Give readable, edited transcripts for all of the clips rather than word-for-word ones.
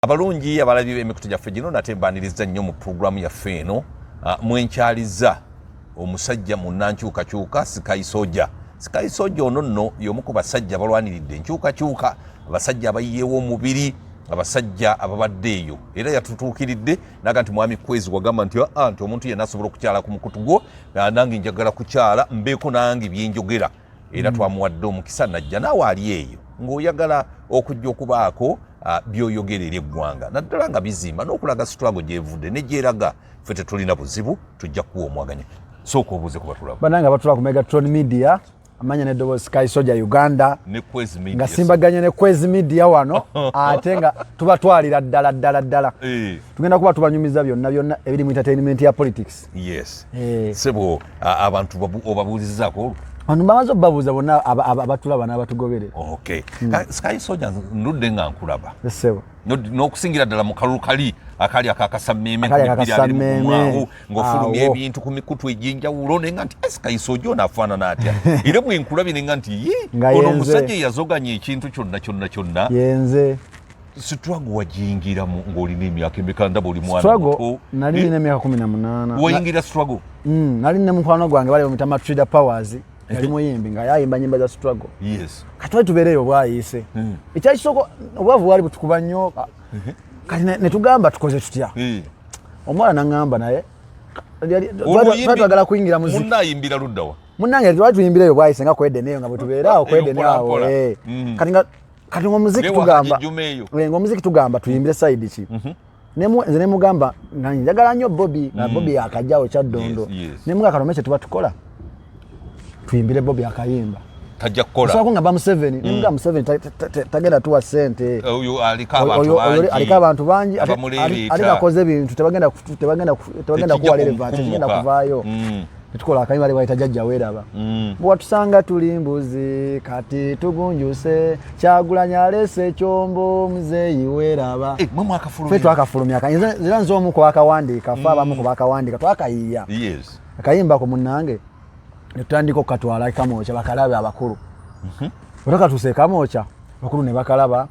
abalungi abalabi b'emikutu gyaffe gino nate mbaniriza nnyo mu pulogulaamu yaffe eno mwenkyaliza omusajja mu nnankyukakyuka Sky Soldier. Sky Soldier ono nno y'omu ku basajja abalwaniridde enkyukakyuka, abasajja abayiyeewo omubiri, abasajja ababadde eyo, era yatutuukiridde naga nti mwami Kwezi wagamba nti omuntu yenna asobola okukyala ku mukutu gwo, nange njagala kukyala mbeeko nange byenjogera, era twamuwadde omukisa najja naawe ali eyo ng'oyagala okujja okubaako byoyogera eri eggwanga naddala nga bizimba n'okulaga struggle gyevudde ne gyeraga ffe tetulina buzibu tujja kuwa omwaganya. Sooka obuuze ku batulaba bananga batula ku Megatron Media amanya n'eddoboozi Sky Soldier Uganda ne Kwezi Media nga simbaganye ne Kwezi Media wano ate nga tubatwalira ddala tugenda kuba tubanyumiza byonna ebiri mu entertainment ya politics. Yes sebo abantu obabuulizaako abantu bamaze obbabuuza bonna abatulaba n'abatugoberera. Okay Sky Soldier ndudde nga nkulaba sebo n'okusingira ddala mu kalulu kali akali akakasammeme mwawo ng'ofulumya ebintu ku mikutu egy'enjawulo naye nga nti Sky Soldier ono afaanana atya era bwe nkulabye ne nga nti ono omusajja eyazoganya ekintu kyonna yenze. Struggle wagiyingiramu ng'olina emyaka emeka ndaba oli mwana muto? Nali nina emyaka 18. Wayingira struggle? Nali nina mukwano gwange bali bamuyita Matrida Powers yali muyimbi nga yayimba nyimba za struggle. Yes. Kati tubeereyo bwayise ekyakisoko obwavu bwali butukuba nnyo kati ne tugamba tukoze tutya. Omwana n'angamba naye twagala kuyingira muziki. Munnayimbira luddawa? Munnange twali tuyimbireyo bwayise nga kwedeneyo nga bwe tubeerawo kwedeneawo kati ng'omuziki tugamba ng'omuziki tugamba tuyimbire side ki nze ne mugamba nga njagala nnyo Bobby nga Bobby akajjawo Kyaddondo ne mugamba kano kye tuba tukola tuyimbire Bobby akayimba tajja kukola so nga ba Museveni ne mugamba Museveni tagenda tuwa ssente oyo aliko abantu bangi ali akoze ebintu tebagenda kuwa relevant tugenda kuvaayo tukola akayimba lebayita jjajja weeraba bwatusanga tuli mbuzi kati tugunjuse Kyagulanyi alese ekyombo muzeeyi weeraba ffe twakafulumya era nze omu ku bakawandiika fe abamu ku bakawandiika twakayiiya akayimba ku munnange ne tutandika okukatwala Kamwokya bakalabe abakulu bwe tukatuuse Kamwokya abakulu ne bakalaba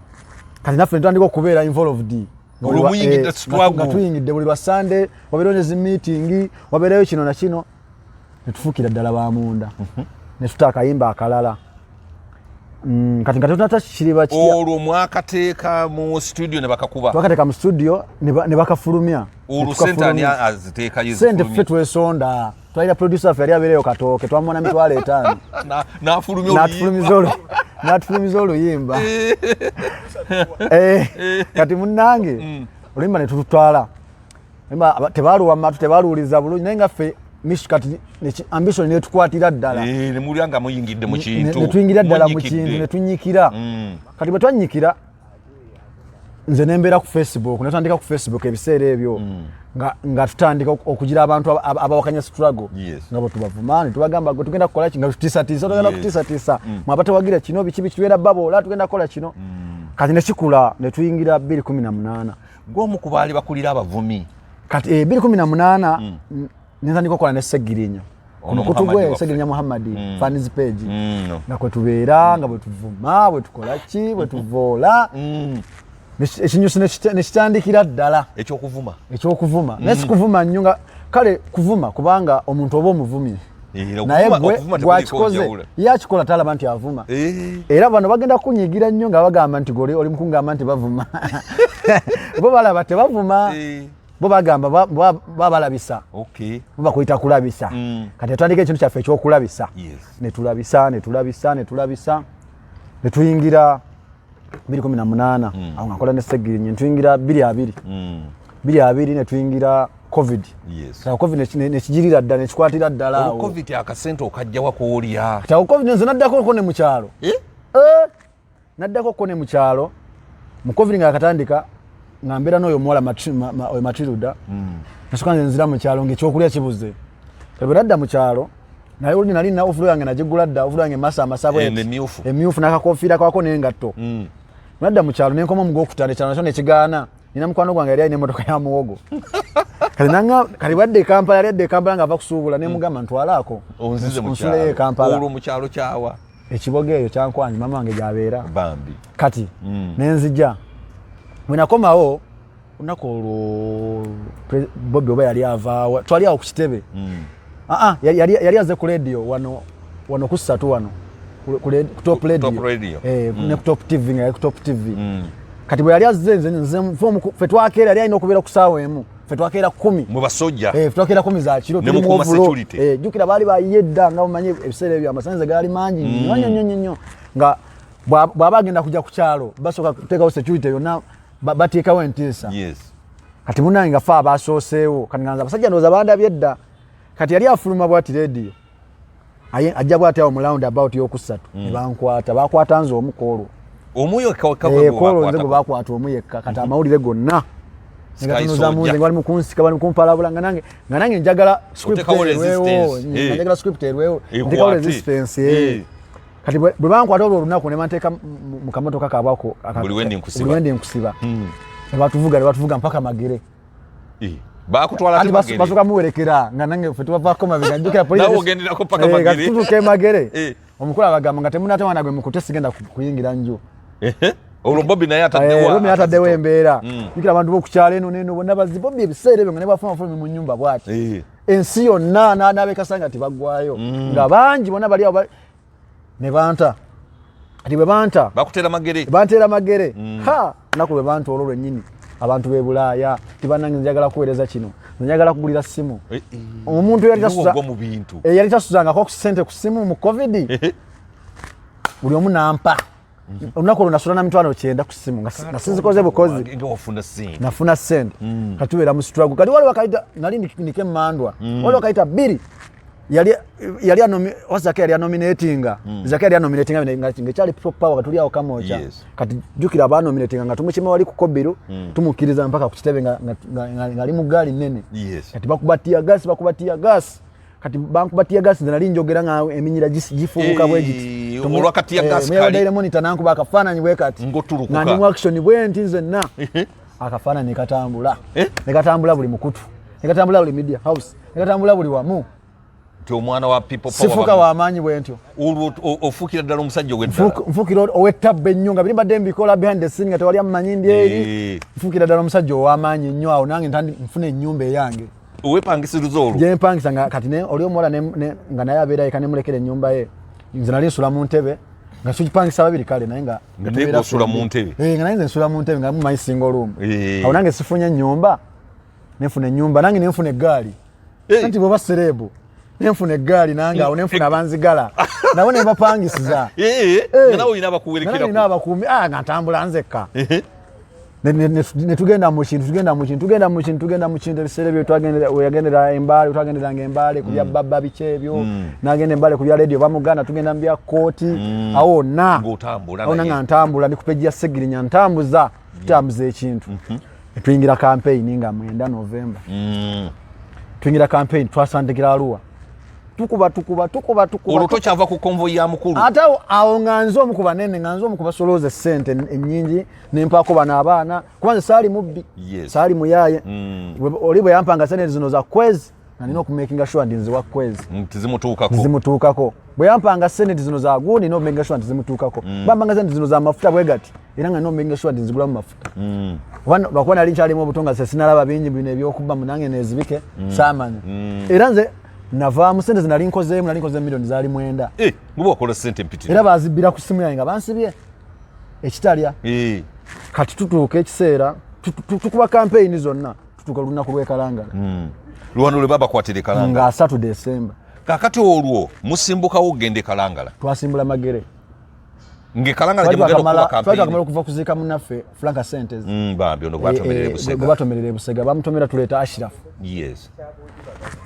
kati naffe ne tutandika okubeera involved nga tuyingidde buli lwa Sunday wabeerayo ezi meeting wabeerayo kino na kino netufuukira ddala bamunda netuta akayimba akalala kati nga tunata kiriba kitya olwo mwakateeka mu studio ne bakakuba twakateeka mu studio ne bakafulumya olwo sente ani aziteekayo sente ffe twesonda twalina producer ffe yali abeereyo Katooke twamubona mitwalo 5 n'atufulumiza oluyimba kati munnange oluyimba ne tututwala tebaluwa matu tebaluwuliza bulungi naye nga ffe kati ambition ne tukwatira ddala ne mulyanga muyingidde mu kintu ne tuyingira ddala mu kintu ne tunyikira kati bwe twanyikira nze nembeera ku Facebook ne tutandika ku Facebook ebiseera ebyo nga tutandika okugira abantu abawakanya struggle nga bwe tubavuma ne tubagamba gwe tugenda kukola ki nga tutiisatiisa tugenda kutiisatiisa mwaba tewagira kino biki tugenda babola tugenda kukola kino kati ne kikula ne tuyingira 2018 gw'omu ku baali bakulira abavumi kati 2018 nenzandika okukola ne Segirinya kuno kutugwe Segirinya Muhammad fans page nga kwe tubeera nga bwe tuvuma bwe tukola ki bwe tuvoola ekinyusi ne kitandikira ddala ekyokuvuma naye sikuvuma nnyo nga kale kuvuma kubanga omuntu oba omuvumi naye gwe gwakikoze ye akikola talaba nti avuma era bano bagenda kunyigira nnyo nga bagamba nti gole oli mukungamba nti bavuma bo balaba tebavuma bo bagamba babalabisa bo bakuyita kulabisa kati yatandika ekintu kyaffe ekyokulabisa netulabisa netuyingira 2018 awo nga nkola ne Segirinya netuyingira 2020 netuyingira COVID COVID nekigirira ddala nekikwatira ddala COVID akasente okajjawa koolya COVID nze naddako ne mukyalo naddako ne mukyalo mu COVID nga akatandika nga mbeera n'oyo omuwala Matilda nasooka nzira mu kyalo ng'ekyokulya kibuze bwe nadda mu kyalo naye oluli nali na ofulo yange nagigula dda ofulo yange masa emyufu n'akakofiira kwako n'engatto nadda mu kyalo nenkoma omugwokutanda ekyalo nakyo nekigaana nina mukwano gwange yali alina emmotoka ya muwogo kali badde e Kampala yali adde e Kampala ng'ava kusuubula ne mugamba ntwalaako onsuleyo e Kampala olwo mu kyalo kyawa ekiboga eyo kyankwanyi mama wange gy'abeera bambi kati nenzija Mwenakomawo unako olwo Bobby oba yali ava twali awo ku kitebe yali aze ku radio wano ku Ssatu wano ku Top Radio ne ku Top TV nga ku Top TV kati bwe yali azze nze fe twakeera yali alina okubeera ku ssaawa emu fe twakeera 10 mu basojja twakeera 10 za kiro ne mu security jukira baali bayedda nga mumanyi ebiseera ebyo amasanze gaali mangi nnyo nga bw'aba agenda kujja ku kyalo basooka kuteekawo security yonna bateekawo entiisa kati munange nga fe abasooseewo kati nganza abasajja ndowooza bandabye edda kati yali afuluma bwati radio ajja bwati awo mu round about y'oku Ssatu ne bankwata bakwata nze omukolo omuyekka kolo nze gwe bakwata omuyekka kati amawulire gonna ngatunuza munze nga bali mukunsika bali mukumpalabula nga nange njagala script erwewo ntekawo resistance kati bwe bankwata olwo olunaku ne banteeka mu kamotoka kabwako buli wendi nkusiba ne batuvuga mpaka Magere bakutwala ati Magere basuka muwerekera nga nange fe tubavaako mabega njukira polisi nawo ogenderako paka Magere tutuuke Magere omukulu abagamba nga temunate mwana gwe mukute sigenda kuyingira nju olwo Bobby naye ataddewo embeera njukira abantu b'okukyalo eno neno bonna bazzi Bobby ebiseera ebyo nga ne bafuna fulumi mu nnyumba bwati ensi yonna n'abekasanga tibaggwayo nga bangi bonna bali awo ne banta ati bwe banta bakuteera Magere naku bwe banta olwo lwennyini abantu b'e Bulaaya tibanange njagala kuweereza kino njagala kugulira simu omuntu yali tasuzangako ssente ku simu mu covid buli omu nampa olunaku olwo nasula na mitwalo 9 ku simu nga sinzikoze bukozi nafuna ssente kati tubeera mu struggle kati waliwo akayita nali nike Mmandwa waliwo akayita 2 Zaka yali nominatinga ng'ekyali power katuli awo Kamocha kati jukira abanominatinga nga tumukima wali ku Kobbiru tumukiriza mpaka ku kitebe nga ali mu gaali nnene kati bakubatia gas kati bankubatia gas nali njogera nga eminyira gifubuka bwe giti olwakati ya gas kali mwe monitor nankuba akafaananyi bwe kati ngotulukuka ndi mu action bwe ntinze na akafaananyi nekatambula buli mukutu nekatambula buli media house nekatambula buli wamu omwana wa people power sifuka wa amaanyi bwentyo ofukira ddala omusajja ow'eddala nfukira ow'ettabba ennyo nga birimbadde mbikola behind the scene nga tewali amumanyi ndi eri nfukira ddala omusajja ow'amaanyi nnyo awo nange nfuna ennyumba eyange owepangisiriza olwo gyempangisa nga kati oli omuwala nga naye abeera eka nemulekera ennyumba ye nze nali nsula mu ntebe nga sikipangisa babiri kale naye nga osula mu ntebe nga naye nze nsula mu ntebe nga mumanyi single room awo nange sifunye ennyumba nenfuna ennyumba nange nenfuna eggaali anti bwoba serebu nenfuna eggaali nange awo nenfuna abanzigala nabo ne bapangisiza nawe olina abakuwerekerako abakuumi nga ntambula nzekka ne tugenda mu kintu ebiseera ebyo yagendera Embale twagenderanga Embale ku bya babba biki ebyo nagenda Embale ku bya radio bamuganda tugenda mu bya kooti awo na nga ntambula ndi ku peji ya Segirinya ntambuza ekintu tuyingira campaign nga 9 November tuyingira campaign twasandikira Arua tukuba olwo tokyava ku konvoyi ya mukulu ate awo nganze omukuba nene nganze omukuba solooza essente ennyingi nempaako bano abaana kubanze saali mubbi saali muyaye oli bwe yampanga sente zino za kwezi nalina okumakinga sure ndi nziwa kwezi zimutuukako bwe yampanga sente zino za gundi nina okumakinga sure ndi zimutuukako bampanga sente zino za mafuta bwe gati era nga nina okumakinga sure ndi nzigulamu mafuta lwakuba nali nkyalimu obutonga sesinalaba bingi bino ebyokuba munange nezibike saamanyi era nze navaamu sente zinali nkozeemu milioni zaali 9 muba wakola sente mpitira era bazibbira ku simu yange nga bansibye ekitalya kati tutuuka ekiseera tukuba kampeyini zonna tutuuka lunaku lw'ekalangala lwano lwe babakwatira ekalangala nga 3 December kakati olwo musimbukawo ogende Kalangala twasimbula Magere ng'ekalangala gye mugenda okuba kampeyini twakamala okuva kuziika munaffe Franka Sentes bambi ono gwatomerera Busega gwe batomerera Busega bamutomera tuleeta Ashraf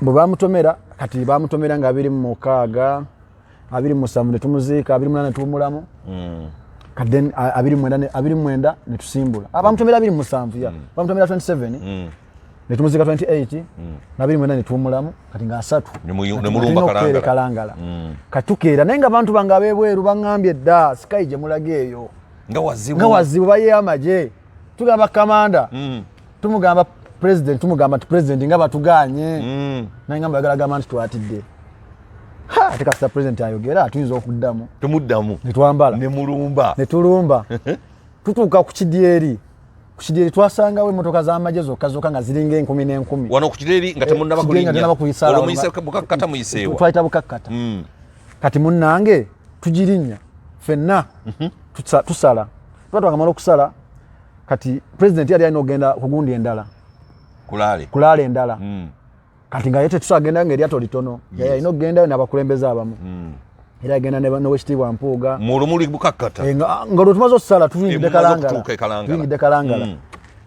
bwe bamutomera kati bamutomera nga 26 27 ne tumuziika 28 ne tuwumulamu kati then 29 ne tusimbula abamutomera 27 ya bamutomera 27 ne tumuziika 28 na 29 ne tuwumulamu kati nga 3 ne mulumba Kalangala katukeera naye nga abantu bange ab'ebweru baŋŋambye dda Sky gye mulage eyo nga wazibu bayeamaje tugamba kamanda tumugamba president tumugamba president nga batuganye naye nga bayagala gamba nti twatidde ate kasita president ayogera atuyinza okuddamu temuddamu netwambala ne mulumba ne tulumba tutuuka ku Kidyeri kukidyeri twasanga we motoka za maje zokka nga ziringa 10,000 wano kukidyeri nga temunaba kulinya olumuyise bukakkata muyiseewa twayita bukakkata kati munnange tugirinya fenna tusala twakamala okusala kati president yali alina okugenda kugundi endala kulaale endala kati nga yete tusagenda ng'eryato litono yali alina okugenda n'abakulembeze abamu era agenda n'owekitiibwa Mpuuga mulumuli bukakkata nga lwe tumaze okusala tuyingidde Kalangala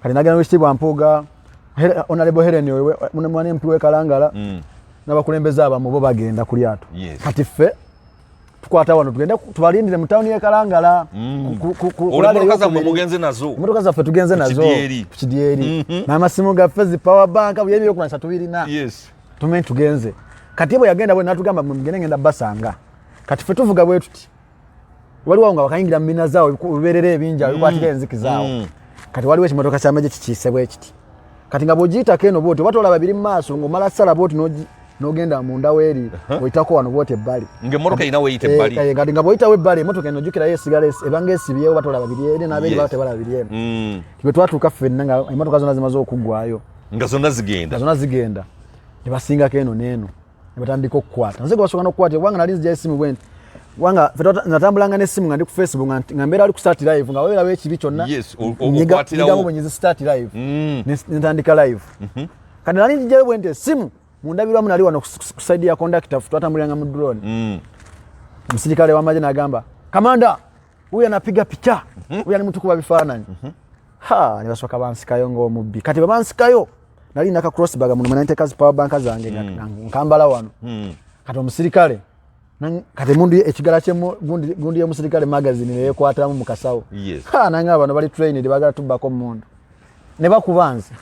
kati nagenda n'owekitiibwa Mpuuga Honorable Helen mwana MP w'e Kalangala n'abakulembeze abamu bo bagenda ku lyato kati ffe tukwata wano tugenda tubalindire mu tawuni y'e Kalangala emotoka zaffe tugenze nazo ku Kidyeri n'amasimu gaffe zi power bank buli ebyokulwanyisa tubirina tumenye tugenze kati bwe yagenda bwe natugamba mugende ngenda basanga kati ffe tuvuga bwe tuti waliwo nga bakayingira mu mina zaawo bibeerera ebinja bikwatira enziki zaawo kati waliwo ekimotoka ky'amagye kikiise bwe kiti kati nga bw'ogiyitako eno bwoti oba tolaba biri mu maaso ng'omala sala bwoti n'ogenda munda weeri oyitako wano bwoti ebbali ng'emmotoka erina weeyita ebbali kati nga bw'oyitawo ebbali emmotoka eno ojjukirayo esigala ebanga esibyewo oba tolaba biri eri n'abeeri baba tebalaba biri eno bwe twatuuka ffenna nga emmotoka zonna zimaze okuggwayo nga zonna zigenda ne basingako eno n'eno ne batandika okukwata nze gwe basooka n'okukwata kubanga nali nzigyayo essimu bwe nti kubanga natambulanga n'essimu nga ndi ku Facebook nga mbeera ali ku start live nga weerawo ekibi kyonna nyigamu bwe nyizi start live netandika live kati nali nzigyayo bwe nti essimu mundabirwamu nali wano ku side ya conductor twatambuliranga mu drone omusirikale w'amagye n'agamba kamanda huyu anapiga picha huyu ani mutukuba bifaananyi ne basooka bansikayo ng'omubbi kati babansikayo nali naka crossbag muno mananteka zi power bank zange nkambala wano kati omusirikale kati mundu ekigala kye gundi y'omusirikale magazine ne yekwatamu mu kasawo nanga bano bali trained bagala tubbako mundu ne bakubanze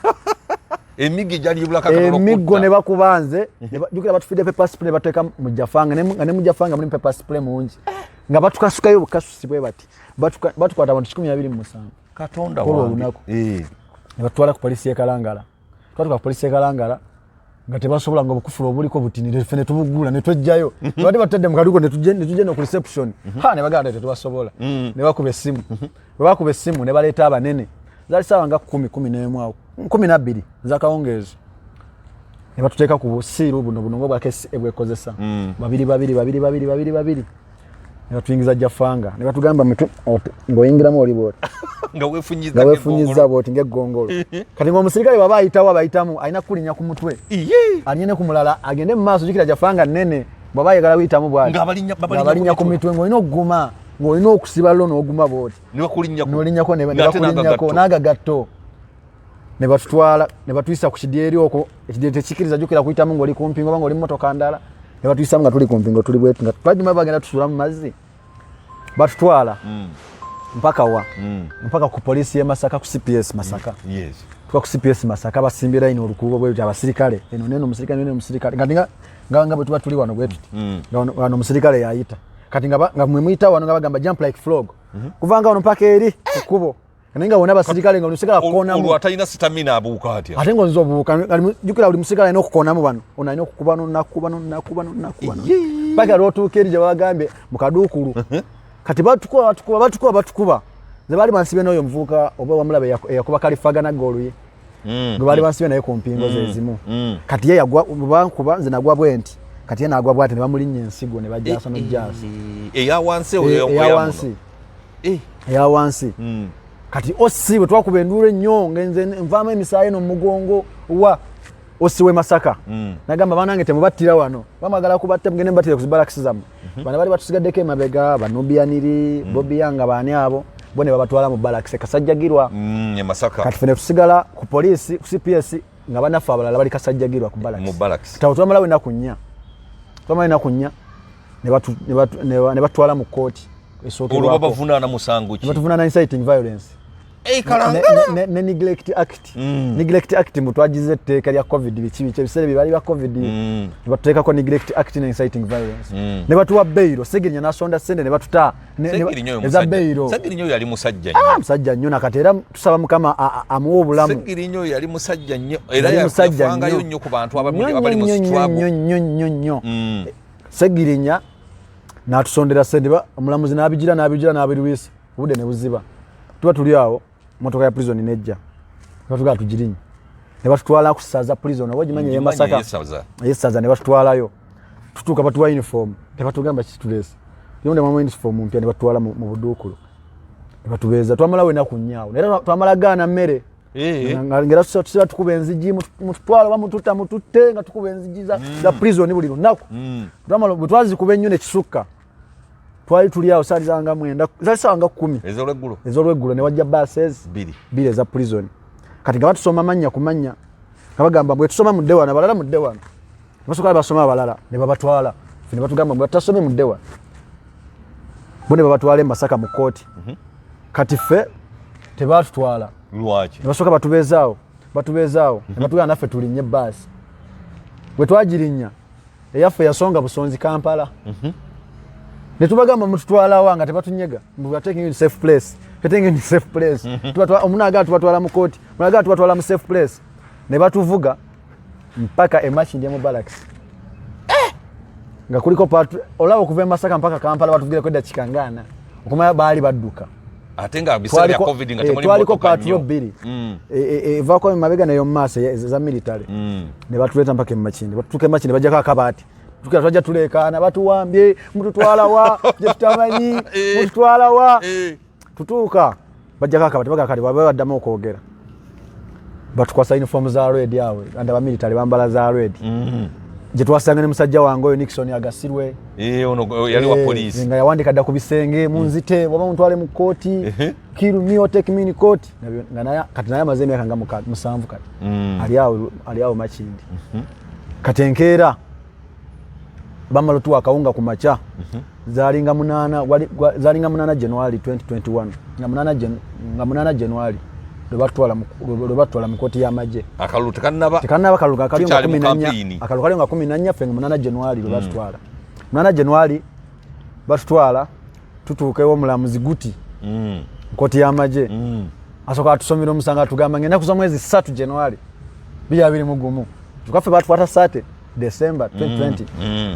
emiggo gyali yibula kakatono emiggo ne bakubanze jukira batufide paper spray ne bateeka mu jafanga ne mu jafanga mulimu paper spray mungi nga batukasukayo bukasubwe bati batukwata abantu 127 katonda wange ne batwala ku polisi y'e Kalangala twatuka ku polisi y'e Kalangala nga tebasobola nga obukufulu obuliko butinire ffe ne tubugula ne twejjayo bati batadde mu kaduko ne tujje no ku reception ne baganda tetubasobola ne bakuba essimu ne baleeta abanene zali sawa nga 10 awo 12 zakawongeezi ne batuteeka ku busiiru buno ngo bwakesi ebwekozesa babiri ne batuyingiza jafanga ne batugamba ng'oyingiramu oli bwoti nga weefunyiza bwoti ng'eggongolo kati ng'omusirikale baba ayitawo abayitamu alina kulinya ku mutwe alinyene ku mulala agende mu maaso jukira jafanga nnene bwaba ayagala wiyitamu bwati ng'abalinya ku mitwe ng'olina okuguma ng'olina okusiba lo n'oguma bwoti n'olinyako ne bakulinyako n'agagatto ne batutwala ne batuyisa ku Kidyeri okwo Kidyeri tekikiriza jukira kuyitamu ng'oli ku mpingo oba ng'oli mu motoka ndala ne batuyisamu nga tuli ku mpingo tuli bwetu nga twajuma bagenda tusuula mu mazzi batutwala mpaka ku polisi y'e Masaka ku CPS Masaka tuka ku CPS Masaka basimbira ino olukubo bwetu abasirikale eno neno omusirikale nga bwe tuba tuli wano bwetu wano omusirikale yayita kati nga mwe muyita wano nga bagamba jump like frog kuvanga wano mpaka eri ku kkubo nga wona abasirikale nga olusikala kukonamu atalina stamina abuuka atya ate ng'oyinza obuuka jukira buli musirikale alina okukonamu bano ono alina okukuba paka lw'otuuka eri gye babagambye mu kaduukulu kati batukuba ze baali bansibe n'oyo omuvubuka oba wamulaba eyakuba kalifagana goolu ye gwe baali bansibe naye ku mpingo ze ezimu kati ye yagwa bankuba nze nagwa bwe nti kati ye nagwa bwati ne bamulinnya ensigo ne bajjaasa n'ojjaasa eyawansi kati osi bwe twakuba enduulu ennyo ngenze nvaamu emisaayi eno mu mugongo wa osi w'e Masaka nagamba banange temubattira wano bamagala kubatta mugende mbattire ku zibalakisi zammwe bano baali batusigaddeko emabega banubiyaniri bobiyanga baani abo bo ne babatwala mu balakisi Kasajjagirwa e Masaka kati fene tusigala ku poliisi ku CPS nga banaffe abalala bali Kasajjagirwa ku balakisi tawo twamalawo ennaku nnya ne batwala mu kooti olwo babavunaana musango ki batuvunaana inciting violence ne neglect act mutwagize etteeka lya covid ebiseera bye baali ba covid ne batuteekako neglect act ne inciting violence ne batuwa beyiro Segirinya n'asonda ssente ne batuta eza beyiro Segirinya yali musajja musajja nnyo nakati era tusaba Mukama amuwa obulamu Segirinya yali musajja nnyo era yafangayo nnyo ku bantu abali mu struggle nnyo Segirinya n'atusondera ssente omulamuzi n'abigira n'abiriwisa obudde ne buziba tuba tuli awo motoka ya prison nejja batuga tujirinye ne batutwala ku saza prison oba gimanye ye Masaka yesaza ne batutwalayo tutuka batuwa uniform ne batugamba kitulese yonde mama uniform mpya ne batutwala mu budukulo ne batubeza twamala we na kunyaawo era twamala gana mmere ngera tusiba tukuba enzigi mutwala bamututa mututte nga tukuba enzigi za prison buli lunaku twamala butwazi kuba ennyo ne kisukka twali tuli awo sali zanga mwenda zalisanga 10 ezolweggulo ne wajja buses bile za prison kati nga batusoma manya kumanya kabagamba bwe tusoma mu dewana balala mu dewana basoka basoma balala ne babatwala fine batugamba bwe tasome mu dewana bone babatwale Masaka mu court kati fe tebatutwala lwaki basoka batubezaawo ne batugamba naffe tulinye bus bwe twagirinya eyaffe yasonga Busonzi Kampala ne tubagamba mututwala wanga tebatunyega we taking you in safe place taking you in safe place tubatwala omunaga tubatwala mu court munaga tubatwala mu safe place ne batuvuga mpaka emachi ndiye mu barracks nga kuliko olawo kuva Masaka mpaka Kampala batuvugire kwenda Kikangana okumaya baali badduka atenga bisala ya covid nga temuli twaliko patro biri vako mabega nayo mase za military ne batuleta mpaka emachindi batuke machindi bajja kakabati tukira twaja tulekana batuwambye mututwala wa je tutamanyi mututwala wa tutuka bajja kakabati bagakali babaddamu okwogera batukwasa uniform za red yawe anda ba military bambala za red je twasanga ne musajja wange oyo Nixon agasirwe ono yali wa police nga yawandika dda ku bisenge munzite waba muntwale mu koti kiru miyo take mini koti nga naye kati naye mazemi yakanga musanvu kati ali awo machindi katenkera bamalo tu akaunga ku macha zalinga munana January 2021 nga munana January Lobatwala mu koti ya maje akalu tekanaba akalu kali nga 14 akalu kali nga 14 fenga munana January lobatwala munana January batwala tutuke wo mulamuzi guti koti ya maje asoka tusomira omusanga tugamba ngenda kusoma mwezi 3 January bija biri mugumu tukafe batwata sate December 2020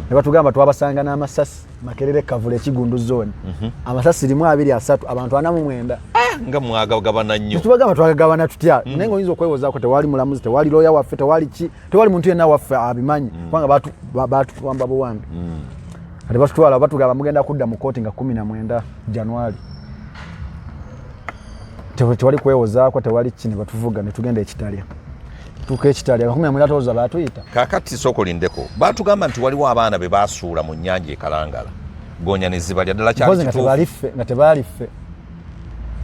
ne batugamba twabasanga na amasasi makerere kavule kigundu zone amasasi limu 2-3 abantu ana mu mwenda nga mwagabana nnyo tubagamba twagabana tutya nengo oyinza okwewoza ko tewali mulamuzi tewali lawyer waffe tewali muntu yenna waffe abimanyi kubanga batu kwamba buwambi ati batutwala batugamba mugenda kudda mu koti nga 19 January tewali kwewoza ko tewali kine batuvuga ne tugenda Ekitalya tuke Ekitalya 19 toza batuyita kakati soko lindeko batugamba nti waliwo abaana be basuula mu nnyanja ekalangala gonya ne zibalya ddala kyali kituufu nga tebaliffe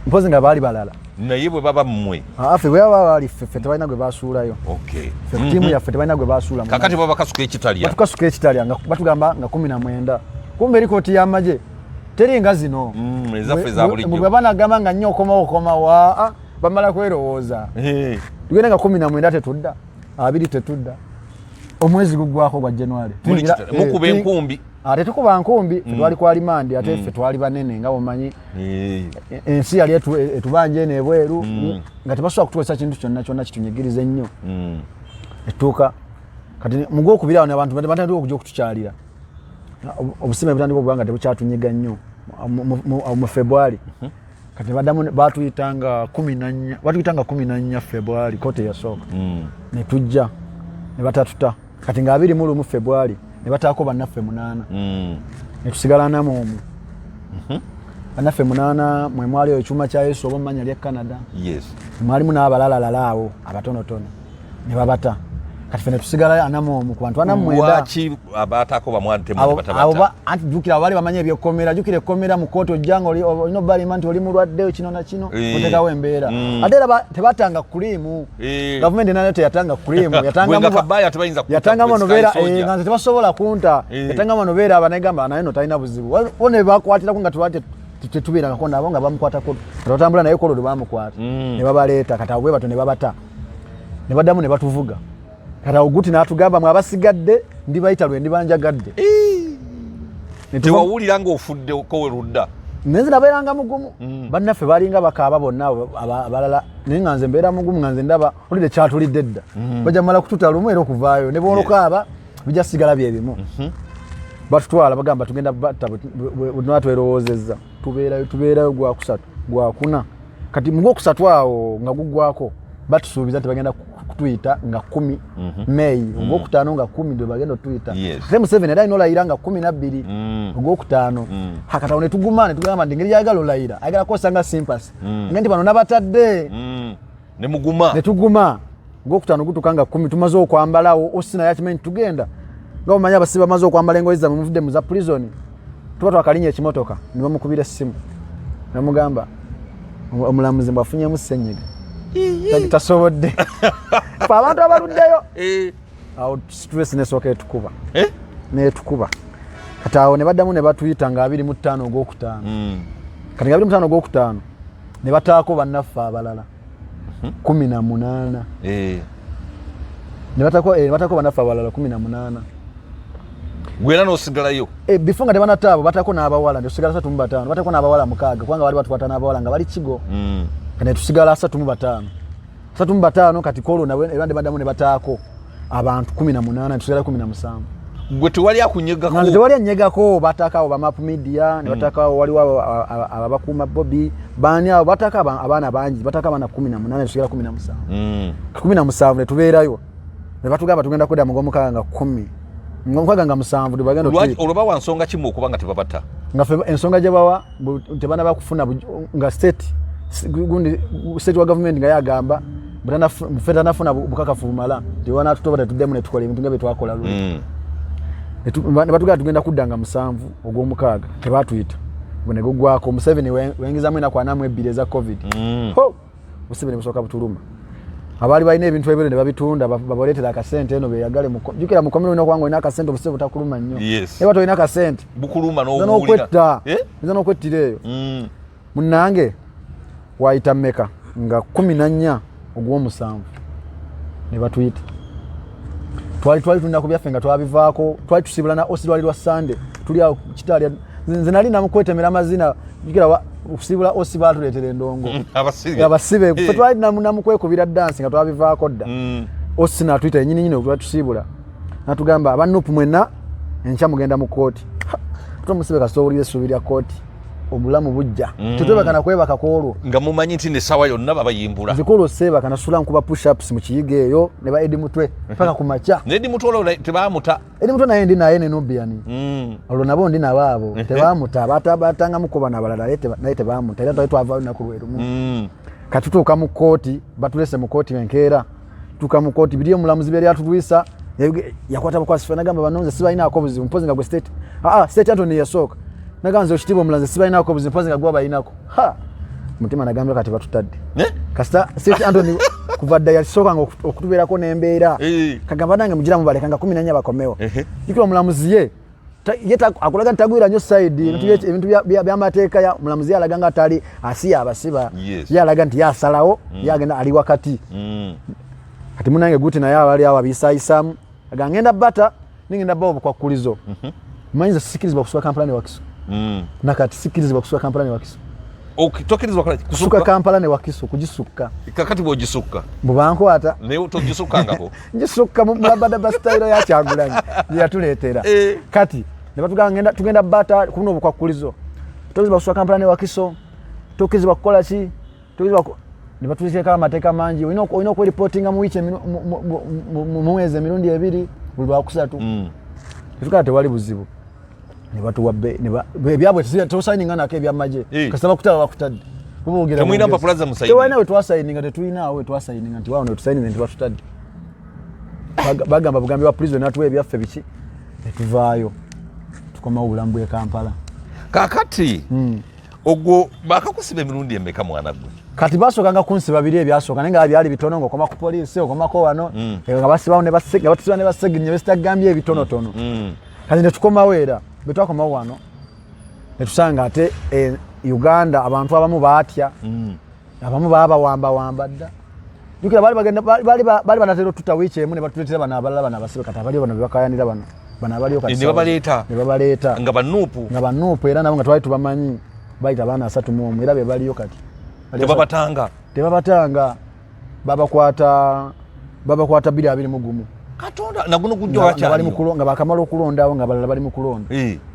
mpozi nga bali balala naye bwe baba mmwe afe bwe baba bali ffe tebalina gwe basuulayo okay timu yaffe tebalina gwe basuula kakati baba kasuka Ekitalya batukasuka Ekitalya nga batugamba nga 19 kumbe likoti ya maje teri nga zino ezaffe za bulijjo bwe banagamba nga nnyo okoma wa bamala kwerowooza tugenda nga 19 tetudda 2 tetudda omwezi gugwako gwa January mukuba enkumbi ate tukuba nkumbi twali kwa limandi ate ffe twali banene nga bomanyi ensi yali etubanje nebweru nga tebasobola kutukozesa kintu kyonna kitunyigiriza ennyo etuuka kati mugo okubirawo n'abantu batandika okujja okutukyalira obusime butandika okubanga tebukyatunyiga nnyo mu February kati baddamu batuyitanga 14 February kote yasooka ne tujja ne batatuta kati nga 21 February ne bataako bannaffe 8 ne tusigala namu omu bannaffe 8 mwe mwali ekyuma kya Yesu oba mmanya lya Canada mwalimu n'abalalala awo abatonotono ne babata kati fene tusigala anamu omu ku bantu anamwenda lwaki abataako bamwante mu batabata anti jukira bali bamanye ebyekomera jukire komera mu koto jango olino bali manti oli mulwadde kino na kino otekawo embeera ate era tebatanga kulimu gavumenti nayo teyatanga kulimu yatanga monobeera nga nze tebasobola kunta yatanga monobeera abanegamba naye no talina buzibu one bakwatirako nga tubate tetubeerangako nabo nga bamukwatako tatambula naye kololo bamukwata ne babaleeta kati abo bwe bato ne babata ne baddamu ne batuvuga kati oguti n'atugamba mwabasigadde ndibayita lwe ndibanjagadde tewawulira ng'ofudde kowe ludda nenze nabeeranga mugumu bannaffe balinga bakaaba bonna abalala naye nga nze mbeera mugumu nga nze ndaba olidde kyatulidde dda bajja mala kututa lumu era okuvaayo ne boolokaaba bijja sigala bye bimu batutwala bagamba tugenda batta bwe twerowoozezza tubeerayo gwakusatu gwakuna kati mungo kusatu awo nga gugwako batusuubiza tebagenda kutuyita nga 10 Mei ogwokutaano nga 10 ndio bagenda tuyita Temu 7 era ino layira nga 12 ogwokutaano hakata one tugumane tugamba ndingeri yagala olayira agala kosanga sympathy ngendi bano nabatadde ne muguma ne tuguma ogwokutaano gutukanga 10 tumaze okwambalawo osina yakimanyi tugenda nga omanya abasiba maze okwambala engoye za muvudde mu za prison tuba twakalinnya ekimotoka ne bamukubira essimu namugamba omulamuzi mbafunye mu senyiga tasobodde fa abantu abaluddeyo awo stress nesooka etukuba netukuba kati awo ne baddamu ne batuyita nga 25 ogwokutaano kati nga 25 ogwokutaano ne bataako bannaffe abalala 18 ne bataako bannaffe abalala 18 gwera n'osigalayo before nga tebanataabo batako n'abawala ndetusigala 35 batako n'abawala 6 kubanga bali batwata n'abawala nga bali kigo kane tusigala 35 kati kolo na ebande badamu ne bataako abantu 18 tusigala 17 gwe tewali akunyegako nga tewali anyegako batakawo ba map media ne batakawo waliwo ababakuuma Bobby bani abo bataka abaana bangi bataka abana 18 tusigala 17 ne tubeerayo ne batugamba tugenda kweda mugomuka nga 10 ngomukaga nga 7 tubagenda tuti oloba wansonga kimu okubanga tebabata nga ensonga gye bawa tebana bakufuna nga state wa government nga yagamba feta nafuna bukakafu bumala tiwana tutobata tuddemu ne tukola ebintu nga bye twakola lwe ne batugamba tugenda kuddanga 7 ogw'omukaaga tebatuyita bwe gugwako Museveni wengizamu ennaku 42 eza covid Museveni busooka butuluma abali balina ebintu ebyo ne babitunda baboletera akasente eno beyagale jukira mukomero ino kwangu ina akasente Museveni butakuluma nnyo eba toyina akasente bukuluma n'obuwulira nza n'okwettireeyo munnange wayita mmeka nga 14 ogw'omusanvu ne batuyita twali tulina ku byaffe nga twabivaako twali tusibula na osi lwa Sunday tuli awo kitali nze nali namukwetemera amazina jukira okusibula osi baatuleetera endongo abasibe fe twali namukwekubira dansi nga twabivaako dda osi natuyita yennyini okutusibula natugamba abanupu mwenna enkya mugenda mu kooti tomusibe kasowulire essuubi lya kooti obulamu bujja tetwebakana kwebaka kwolwo nga mumanyi nti nesawa yonna babayimbula zikolo sebaka nasula nkuba push ups mu kiyiga eyo ne ba edi mutwe paka ku macha ne edi mutwe olwo tebamuta edi mutwe naye ndi naye ne Nubian olwo nabo ndi nabaabo tebamuta batanga mukoba nabalala naye tebamuta era twava na kulweru katutuuka mu kooti batulese mu kooti enkeera tuka mu kooti biriyo mulamuzi beri atulwisa yakwata bukwasifa nagamba banonze sibalina akobuzi mpozi nga gwe state state Anthony yasooka naganze okitibo mulanze sibalina akobuzi mpozi nga gwa bayinako mutima nagambye kati batutadde kasita state Anthony kuva dda yasooka nga okutubeerako n'embeera kagamba nange mugira mubaleka nga 14 bakomewo jikira omulamuzi ye akulaga ntagwira nnyo side ebintu by'amateeka ya mulamuzi alaga nga atali asiya abasiba yalaga nti yasalawo yagenda ali wakati kati munange guti naye abali awo abisaayisamu agangenda bata ningenda bawo bukwakulizo manyiza sikirizibwa kusuka Kampala ne Wakiso nakati sikirizibwa kusuka Kampala ne Wakiso tokirizibwa kusuka Kampala ne Wakiso kujisuka kakati bw'ogisuka bubankwata naye togisukangako njisuka mu labada style ya Kyagulanyi yatuleetera kati ne batugamba tugenda bata kuno bukwakulizo tokirizibwa kusuka Kampala ne Wakiso tokirizibwa kukola ki tokirizibwa ne batulekera amateeka mangi olina okwereportinga mu wiki mu mwezi emirundi 2 buli lwakusatu tukala tewali buzibu ne batuwa ebyabwe tosayininga nako ebyamagye kasita bakutaba bakutadde temulina mpapula za musayini tewalina we twasayininga tetulinawo we twasayininga nti waawo ne tusayininga ne tubatutadde bagamba bugambi bwa prison natuwa ebyaffe biki ne tuvaayo tukomawo obulamu bw'e Kampala kakati ogwo bakakusiba emirundi emeka mwana gwe kati basookanga kunsiba biri ebyasooka naye nga byali bitono ng'okoma ku poliisi okomako wano nga basibawo ne batusiba ne baseginye besitagambye ebitonotono kati ne tukomawo era bwe twakomawo wano ne tusanga ate Uganda abantu abamu baatya abamu baabawambawamba dda jukira bali banatera otuta wiiki emu ne batuleetera bano abalala bano abasibe kati abaliyo bano bebakayanira bano abaliyo kati ne babaleeta nga banuupu era nabo nga twali tubamanyi bayita abaana 31 era be baliyo kati tebabatanga babakwata 221 katonda naguno gujjo wakyali nga bakamala okulondawo nga balala bali mu kulonda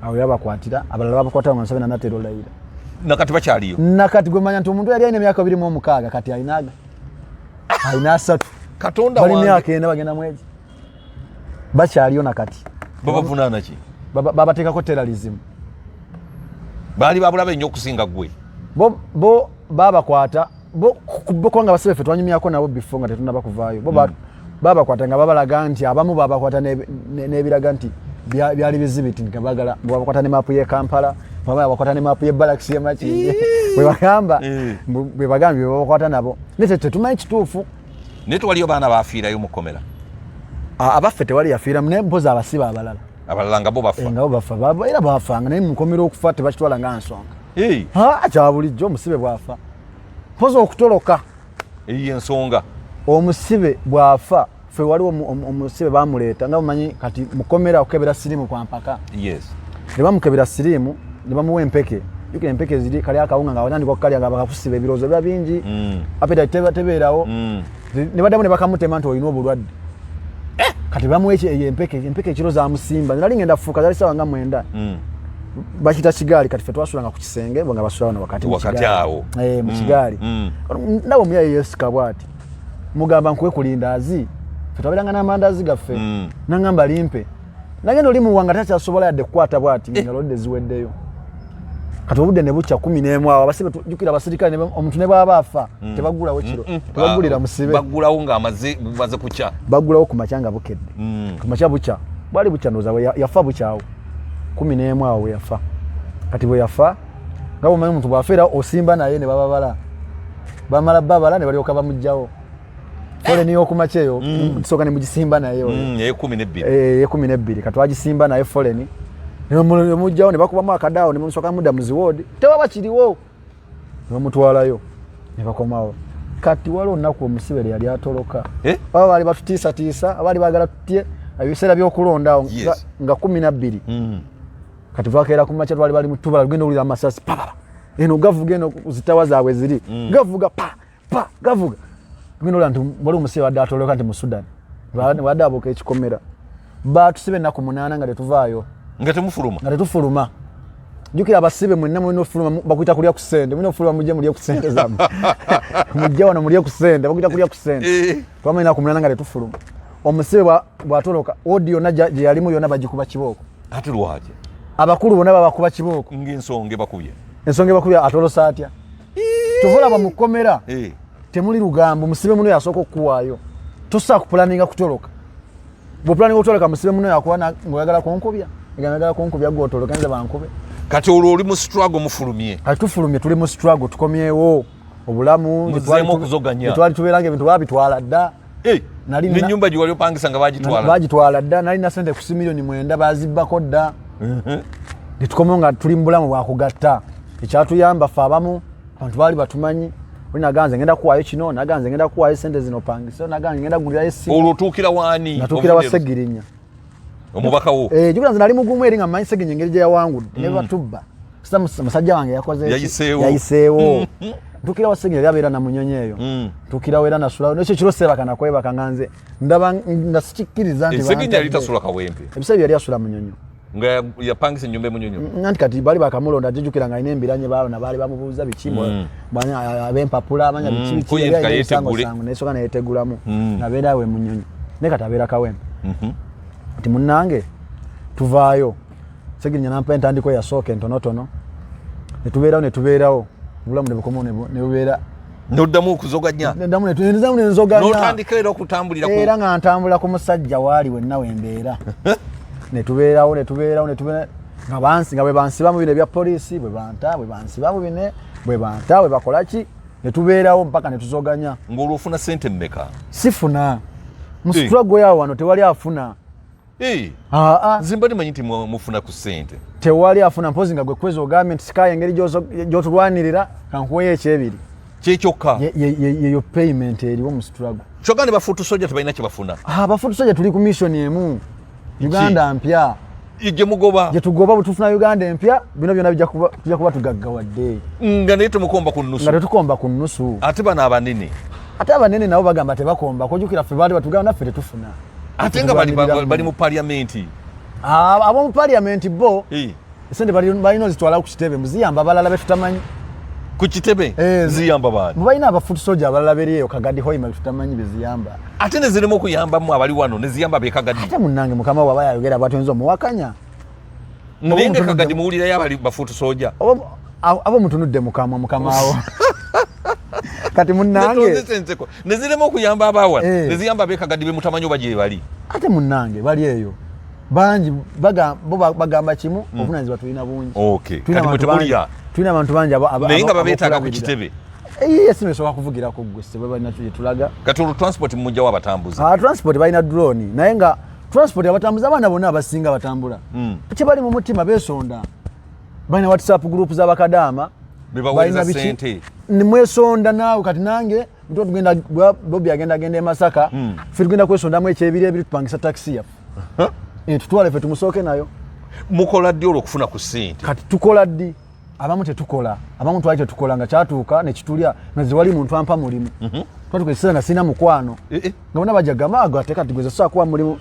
awo yabakwatira abalala babakwata mu 7 natero layira nakati bakyaliyo nakati gwe manya nti omuntu yali alina emyaka 26 kati alina 3 katonda bali myaka ena bagenda mwezi bakyaliyo nakati babavunana ki babateekako terrorism baali babulabe nnyo okusinga gwe bo babakwata bo kubanga basibe ffe twanyumyako nabo before nga tetunaba kuvaayo bo babakwata nga babalaga nti abamu babakwata n'ebiraga nti byali bizibiti nga bagala babakwata ne mapu ye Kampala babakwata ne mapu ye Barracks ye Makindye bwe bagamba bwe bagambye babakwata nabo nete tetumanyi kituufu naye tewaliyo baana baafiirayo mu kkomera abaffe tewali yafiira naye mpozi abasiba abalala nga bo bafa nga bo bafa era baafanga naye mu kkomera okufa tebakitwala nga nsonga kya bulijjo omusibe bwafa mpozi okutoloka eyo ensonga omusibe bwafa fe waliwo omusibe bamuleeta nga mumanyi kati mukomera okukebera sirimu kwa mpaka yes ne bamukebera sirimu ne bamuwa empeke yukira empeke ziri kali akawunga nga watandika okukalya nga bakakusiba ebirozo bya bingi apeta tebeerawo ne baddamu ne bakamutema nti olina obulwadde kati bamuwa empeke ekiro zamusimba nali ngenda fuuka zali sawa nga 9 bakita kigaali kati fe twasulanga ku kisenge nga basula wano wakati awo mu kigaali nabo muyaye yesika bwati mugamba nkuwe kulindaazi fe twaberanga n'amandazi gaffe nangamba limpe nagenda oli muwanga takyasobola yadde kukwata bwati nga lodde ziweddeyo kati obudde ne bucya 11 awo abasibe tujukira abasirikale omuntu ne bwaba afa tebagulawo kiro tebagulira musibe bagulawo nga amaze kucya bagulawo ku makyanga bukedde ku makya bucya bwali bucya ndoza yafa bucyawo 11 awo yafa kati bwe yafa nga omanyi omuntu bwafeera osimba naye ne bababala bamala babala ne balyoka bamugjawo kole niyo kumacheyo soka ne mugisimba nayo ye 12 kati wagisimba naye foleni ne mujjawo ne bakubamu akadaawo ne musoka muda muziwodi tewaba kiriwo ne mutwalayo ne bakomawo kati wali olunaku omusibere yali atoloka baba bali batutiisa abali bagala tutye ebiseera by'okulonda nga 12 kati vakeera ku macha twali bali mutubala lugendo olira amasasi papa eno gavuga eno zitawa zaabwe ziri gavuga pa gavuga lugendo lwa nti wali omusibe wadde atoloka nti mu Sudan wadde aboka ekikomera batusibe ennaku 8 nga tetuvaayo nga tetufuluma jukira abasibe mwenna mulina ofuluma bakuyita kulya ku ssente mulina ofuluma mujje mulye ku ssente zammwe mujje wano mulye ku ssente bakuyita kulya ku ssente twamanya ku 8 nga tetufuluma omusibe bwatoloka audio na gye yalimu yonna bagikuba kibooko ate lwaje abakulu bonna babakuba kibooko ng'ensonga ebakubye atolosa atya tuvulaba mu kkomera temuli lugambo omusibe muno yasooka okukuwaayo tosaa kupulaninga kutoloka bwopulaninga okutoloka musibe muno yakuwa ng'oyagala kunkubya egayagala kunkubya gwotoloka nze bankube kati olwo oli mu struggle mufulumye kati tufulumye tuli mu struggle tukomyewo obulamu muzeemu okuzoganya twali tubeeranga ebintu babitwala dda n'ennyumba gye wali opangisa nga bagitwala dda nali na sente ku milioni 9 bazibbako dda ne tukomawo nga tuli mu bulamu bwakugatta ekyatuyamba ffe abamu abantu baali batumanyi oli naganze ngenda kuwaayo kino naganze ngenda kuwaayo sente zino pangisa naganze ngenda gulirayo essimu olwo otuukira waani natuukira wa Segirinya omubaka wo jukira nze nali mugumu eri nga mmanyi Segirinya engeri gye yawangudde ne batubba sita musajja wange yakoze yayiseewo ntuukira wa Segirinya yabeera na munyonyi eyo ntuukirawo era nasulawo nekyo kiro seebaka nakwebaka nga nze ndaba nga sikikkiriza nti Segirinya yali tasula kawempe ebiseera yali asula munyonyo nga yapangisa ennyumba emunyonyo nti kati bali bakamulonda jjukira nga alina embiranye baalo bali bamubuuza biki ab'empapula amanya bikinesooka neyetegulamu nabeera we munyonyo naye kati abeera kawempe nti munnange tuvaayo Segirinya nampa entandiko yasooka entonotono netubeerawo obulamu nebukomawo nebubeera noddamu okuzoganya nenzoganya era okutambulira era nga ntambula ku musajja waali wenna wembeera netubeerawo nga bwe bansibamu bino ebya poliisi bwe bansibamu bine bwe banta bwe bakolaki netubeerawo mpaka netuzoganya ng'olwofuna sente mmeka sifuna musiturago yawo wano tewali afuna zimba nimanyi nti mufuna ku sente tewali afuna mpozi nga gwe kwezi ogambye nti sikayo engeri gyotulwanirira kankuweyo ekyebiri kyekyokka yeyo payment eriwo musiturago kyokka ne bafuutu soja tebalina kye bafuna bafuutu soja tuli ku missioni emu Uganda mpya gye tugoba butufuna Uganda empya bino byonna bijja kuba tugaggawadde nga naye temukomba ku nnusu ate bano abanene nabo bagamba tebakomba kojukira ffe baali batugamba naffe tetufuna ate nga bali mu paliamenti ab'omu paliamenti bo Sente balino zitwala ku kitebe muziyamba abalala betutamanyi ku kitebe ziyamba bani balina abafutu soja abalala beriyo Kagadi Hoima betutamanyi beziyamba ate ne zirimo kuyamba mu abali wano ne ziyamba be Kagadi ate munnange mukama waba yayogera batonzo muwakanya Ninge Kagadi muwulira yabali bafutu soja abo mutunudde mukama awo kati munnange ne zirimo okuyamba abawa ne ziyamba be Kagadi be mutamanyi baje bali ate munnange bali eyo bangi bagamba kimu obunanzi tulina bungi okay kati mutebulya tulina abantu bangi nayenga babetaaga ku kitebe yes nimesobola kuvugirako gwe sebe balina tulaga kati transport mujja w'abatambuzi transport balina drone naye nga transport abatambuzi abaana bonna abasinga batambula kye bali mu mutima besonda balina WhatsApp group z'abakadaama bebaweereza sente nimwesonda naawe kati nange mtu tugenda Bobby agenda e Masaka ffe tugenda kwesondamu ekyebiri tupangisa taxi yaffe tutwale ffe tumusooke nayo mukola ddi olwokufuna ku sente kati tukola ddi abamu tetukola abamu twali tetukola nga kyatuuka nekitulya naziwali muntu ampa mulimu twatukaisira nga sina mukwano nga bona bajja gamba ago ate kati gweza sobola kuba mulimu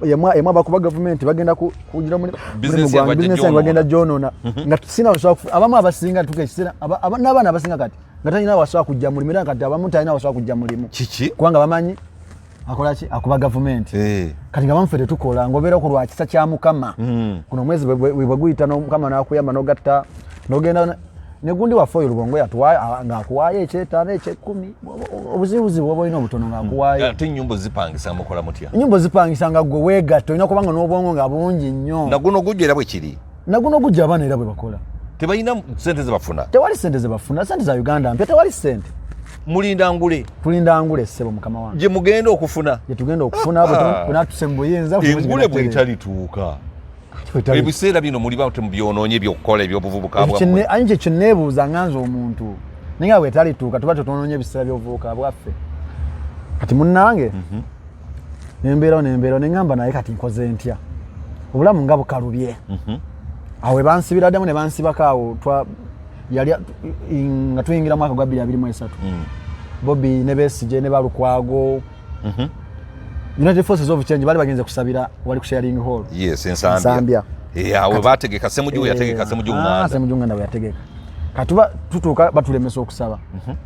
yemwe abakuba gavumenti bagenda kugira bizinesi yange bagenda gyonoona nga sina wasobola abamu abasinga tukaisira n'abaana abasinga kati nga talina wasobola kujja mulimu era kati abamu talina wasobola kujja mulimu kiki kubanga bamanyi akolaki akuba gavumenti kati nga bamuffe tetukola ng'obeera ku lwa kisa kya Mukama kuno omwezi bwe guyita Mukama n'akuyamba n'ogatta n'ogenda ne gundi waffe oyo Lubongo ng'akuwaayo eky'etaano eky'ekkumi obuzibuzi bwoba olina obutono ng'akuwaayo ate ennyumba zipangisa mukola mutya ennyumba zipangisa nga ggwe weegatta olina kubanga n'obwongo nga bungi nnyo naguno gujja era bwe kiri naguno gujja abaana era bwe bakola tebalina sente ze bafuna tewali sente ze bafuna sente za Uganda mpya tewali sente mulinda ngule tulinda ngule ssebo Mukama wange gye mugenda okufuna gye tugenda okufuna bwe natuse mu buyinza engule bw'etalituuka ebiseera bino muli bate mu byonoonye by'okukola ebyobuvubuka bwaffe anje kye neebuuza nganze omuntu naye nga bw'etalituuka tuba tetwonoonye ebiseera by'obuvubuka bwaffe kati munnange nembeerawo ne ngamba naye kati nkoze ntya obulamu nga bukalubye awo we bansibira ddamu ne bansibako awo yali nga tuyingira mwaka gwa 2023 Bobby ne Besigye ne Balukwago United Forces of Change bali bagenze kusabira wali ku sharing hall yes Nsambya awo bategeka Ssemujju yategeka Ssemujju Nganda Ssemujju Nganda yategeka katuba tutuuka batulemesa okusaba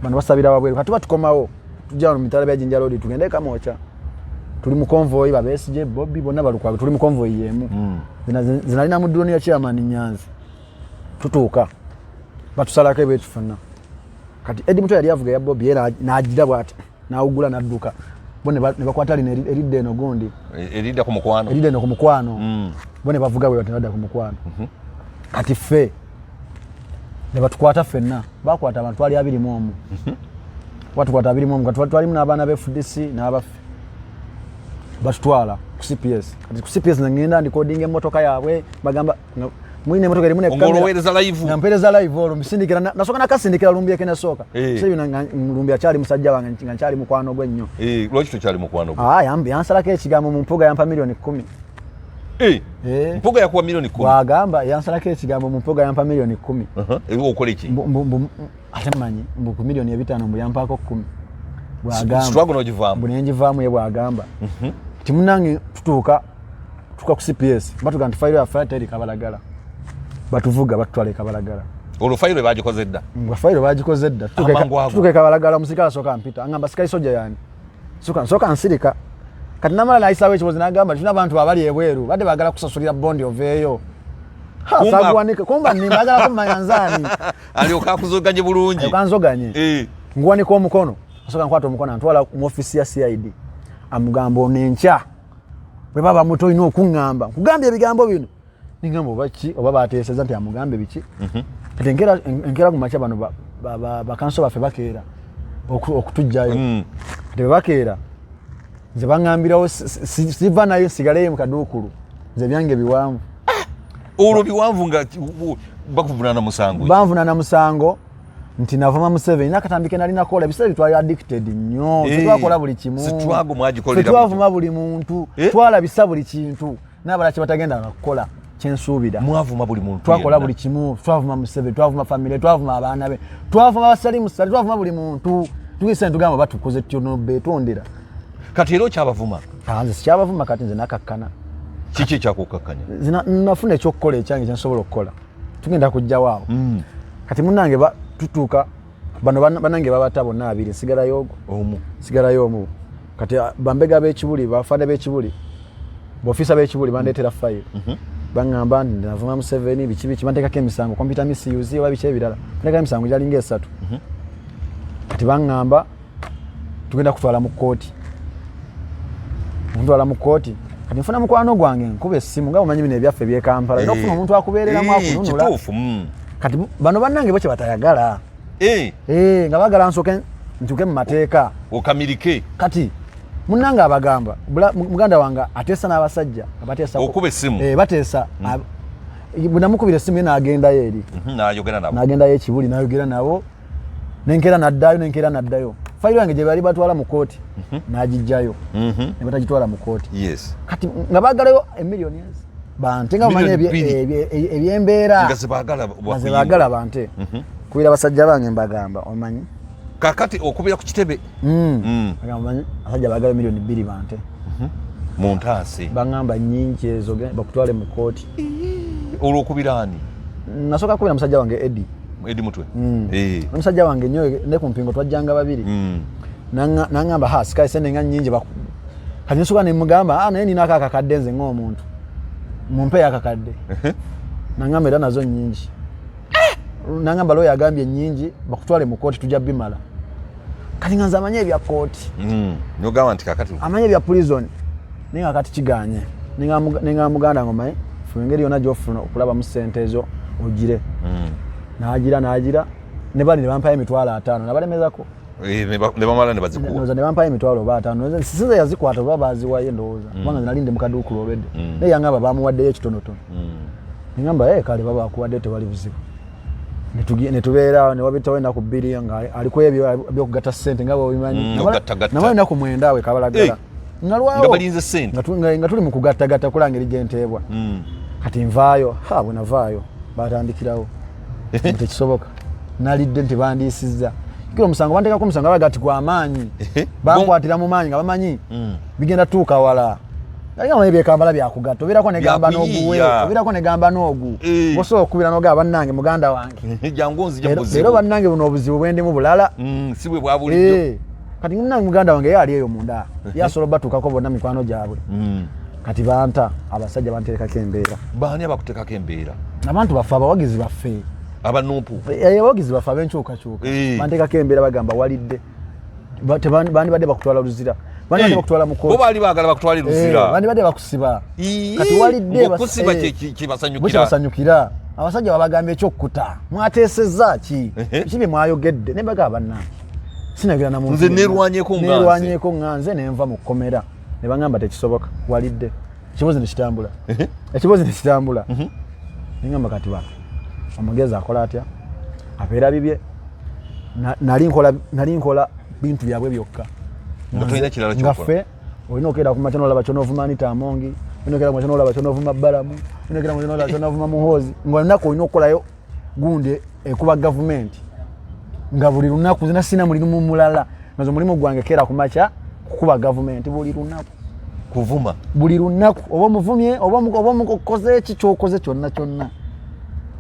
bano basabira wabweru katuba tukomawo tujja mu mitala bya Jinja Road tugende Kamwokya tuli mu convoy ba Besigye Bobby bonna Balukwago tuli mu convoy yemu zinalina mu drone ya chairman Nyanzi tutuuka batusalako ebetufuna kati Eddie Muto yali avuga ya Bobby era n'agira bwati n'awugula n'adduka bone ne bakwata lino eridde eno gundi eridda ku mukwano bone bavuga bwe batadda ku mukwano kati ffe ne batukwata ffenna bakwata abantu twali 21 batukwata 21 kati twalimu n'abaana be FDC n'abaffe batutwala ku CPS kati ku CPS ngenda ndikodinga emmotoka yaabwe bagamba mwine motoka eri mune kamera live nampereza live olo misindikira nasoka nakasindikira lumbye kena soka seyo lumbye achali musajja wange nchali mukwano gwenyo lwaki tokyali mukwano gwe yambi yansalako ekigambo mu mpuga yampa milioni 10 mpuga yakuwa milioni 10 wagamba yansalako ekigambo mu mpuga yampa milioni 10 ewo okola iki atemanyi mbu milioni 5 mbu yampako 10 bwagamba struggle nojivaamu mbu nenjivaamu ye bwagamba timunange tuka ku CPS batuga file ya flight eri Kabalagala batuvuga batutwale Kabalagala olwo file bagikoze dda ngwa file bagikoze dda tuke Kabalagala musikala soka mpita angamba sikai soja yani soka nsirika kati namala naisawe ekibozi nagamba tuna abantu abali ebweru badde bagala kusasulira bondi oveeyo saguwanika kumba nimagala kumayanzani alioka kuzoganye bulungi kanzoganye ngwanika omukono asoka nkwata omukono antwala mu office ya CID amugambo nencha bwe baba muto ino okungamba kugambye ebigambo bino ningambo baki oba bateeseza nti amugambe biki kati enkera ku macha bano bakanso baffe bakeera okutujjayo kati bakeera nze bangambirawo siva nayo sigaleyo mu kaduukulu nze byange biwanvu olwo biwanvu nga bakuvunana musango banvunana musango nti navuma Museveni nakatambike nali nakola biseera twali addicted nnyo twakola buli kimu sitwago mwagikolera twavuma buli muntu twalabisa buli kintu n'abala kye batagenda nakukola kyensuubira mwavuma buli muntu twakola buli kimu twavuma Museveni twavuma family twavuma abaana be twavuma basalimu sali twavuma buli muntu tuyise ntugamba batukoze tyono betondera kati ero kyabavuma nze sikyabavuma kati nze nakakkana kiki kyakukakanya nafuna ekyokukola ekyange kyensobola okukola tugenda kujja waawo kati munnange tutuuka bano banange babata bonna abiri nsigalayo omu kati bambega b'ekibuli bafande b'ekibuli b'ofiisa b'ekibuli bandeetera fayiro baŋŋamba nti navuma Museveni biki banteekako emisango computer misuse oba biki ebirala banteekako emisango gyalinga 3 kati baŋŋamba tugenda kutwala mu kkooti ntwala mu kkooti kati nfuna mukwano gwange nkuba essimu nga omanyi bino ebyaffe ebyekampala era okufuna omuntu akubeereramu akununula kati bano bannange bo kye batayagala nga baagala ntuke mu mateeka okamirike kati munnange abagamba muganda wange ateesa n'abasajja okuba essimu bateesa bwe namukubira essimu ye n'agendayo eri n'agendayo ekibuli n'ayogera nabo nenkeera n'addayo fayiro yange gye bali batwala mu kooti n'agijjayo ne batagitwala mu kooti kati nga baagalayo emiliyoni bante nga bamanyi ebyembeera nga ze baagala bante kubira basajja bange mbagamba omanyi kakati okubira ku kitebe omanyi abasajja baagala miliyoni 2 bante mu ntaasi baŋŋamba nnyingi ezo bakutwale mu kooti olwokubira ani nasooka kubira musajja wange Edi Mutwe omusajja wange nnyo ne ku mpingo twajjanga babiri n'aŋŋamba sikayi sente nga nnyingi kati nsooka ne mugamba naye nina akakadde nze ng'omuntu mumpe akakadde n'aŋŋamba era nazo nnyingi n'aŋŋamba looyo agambye nnyingi bakutwale mu kooti tujja bimala kati nga nze amanye ebya kooti nogamba nti kakati amanye ebya prison naye nga kati kiganye ninga muganda ngo maye funa engeri yonna gy'ofuna okulabamu ssente ezo ogire n'agira ne bali ne bampayo $5,000 nabalemezako ne bamala ne bazikuwa ne bampayo $5,000 sinze yazikwata oba baziwayo ndowooza kubanga nze nali ndi mu kaduukulu olwedde naye yaŋŋamba bamuwaddeyo ekitonotono neŋŋamba kale baba bakuwadde tewali buzibu ne tubeera ne wabitawo ennaku 2 nga aliko ebyo byokugatta ssente nga bwebimanyi namala ennaku 9 awe kabalagala nga balinze ssente nga tuli mu kugattagatta kulangeri gyenteebwa kati nvaayo bwe navaayo batandikirawo tekisoboka nalidde nti bandiisizza kiro omusango banteekako omusango abaga ati gw'amaanyi bankwatira mu maanyi nga bamanyi bigenda tuuka wala Nga ebyekambala byakugatta obeerako negamba n'oguwe obeerako negamba n'ogu osobola okukubira n'ogamba bannange muganda wange jangu nzija buzibu leero bannange buno obuzibu bwendimu bulala si bwe bwa bulijjo kati munnange muganda wange ye ali eyo munda yasobola batuukako bonna mikwano gyabwe kati banta abasajja banteekako embeera baani abakuteekako embeera abantu baffe abawagizi baffe abanuupu abawagizi baffe ab'enkyukakyuka banteekako embeera bagamba walidde bandi badde bakutwala luzira bandi bakutwala mu kooti bo bali baagala bakutwala luzira bandi badde bakusiba kati walidde bakusiba kibasanyukira abasajja babagambye ekyokkuta mwateesezza ki bye mwayogedde ne bagamba bannange sinagera na muntu nze nerwanyeko nganze nenva mu kkomera ne bagamba tekisoboka walidde ekibozi nekitambula nengamba kati bano omugezi akola atya abeera bibye nali nkola bintu byabwe byokka nga ffe olina okera ku makya n'olaba kyonoovuma Anita Amongi olina okera ku makya n'olaba kyonoovuma Balamu olina okera ku makya n'olaba kyonoovuma Muhoozi ng'olunaku olina okukolayo gundi ekuba gavumenti nga buli lunaku nzina sina mulimu mulala nazo mulimu gwange kera ku makya kukuba gavumenti buli lunaku kuvuma buli lunaku oba omuvumye oba omukoze eki kyokoze kyonna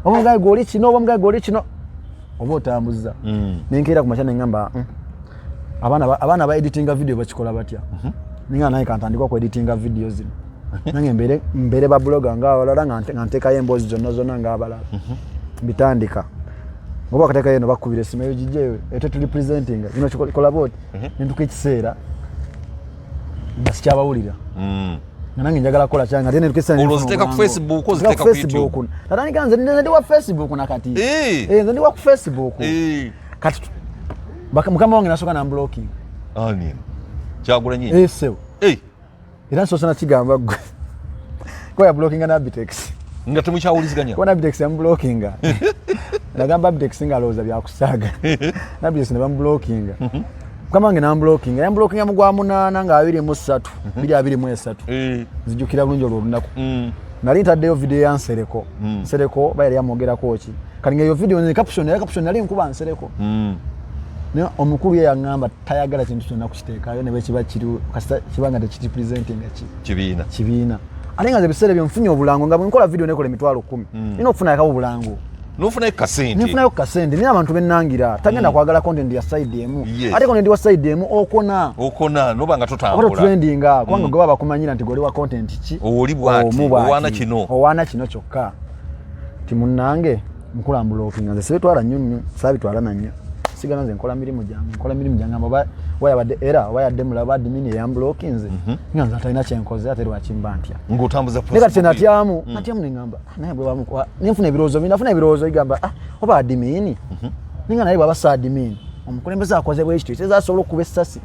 oba omugaye gwoli kino oba omugaye gwoli kino oba otambuzza nenkeera ku makya neŋŋamba abaana ba editinga video bakikola batya ninga naye kantandikwa ku editinga video zino nange mbere ba bloga nga abalala nga nteekayo emboozi zonna nga abalala mbitandika ngoba akateekayo eno bakubira essimu eyo gijjeewe ete tuli presenting ino kikola booti nentuka ekiseera nga sikyabawulira nga nange njagala kukola kyange ate olwoziteeka ku Facebook oziteeka ku YouTube natandika nze ndi wa Facebook nakati nze ndi wa ku Facebook kati mukama wange nasooka namblocking kyagula nyingi sewo era nsoose nakigamba gwe ko yablockinga nabitex nga temukyawuliziganya ko nabitex yamublockinga nagamba abitex nga alowooza byakusaaga nabitex ne bamublockinga mukama wange namblockinga yamblockinga mu gwa 8 nga 23 23 nzijjukira bulungi olwo olunaku nali ntaddeyo video ya Nsereko Nsereko bayali yamwogerako ki kati nga eyo video ne caption nali nkuba Nsereko ne omukulu ye yaŋŋamba tayagala kintu kyonna kukiteekayo ne bwe kiba kiri kasita kibanga tekiri presenting kibiina alenga ze bisere byo mfunye obulango nga bwenkola video nekola emitwalo 10 nina okufuna yakabo obulango nofuna kasente nifuna kasente nina abantu bennangira tagenda kwagala content ya side emu ate content wa side emu okona nobanga totambula oba trendinga kwanga goba bakumanyira nti goli wa content ki oli bwati owana kino kyokka timunnange nkulambula okinga nze sebetwala nnyo sabitwala nanyo sigana nze nkola mirimu jange amba waya badde era waya demula badde mini ya blockings nganza talina kyenkoze ate lwakimba ntya ngotambuza post neka natyamu ningamba naye bwe bamukwa ninfuna ebirozo binafuna ebirozo igamba oba admin ninga naye baba sa admin omukulembeze akoze bwe ekyo seza asobola okuba essasi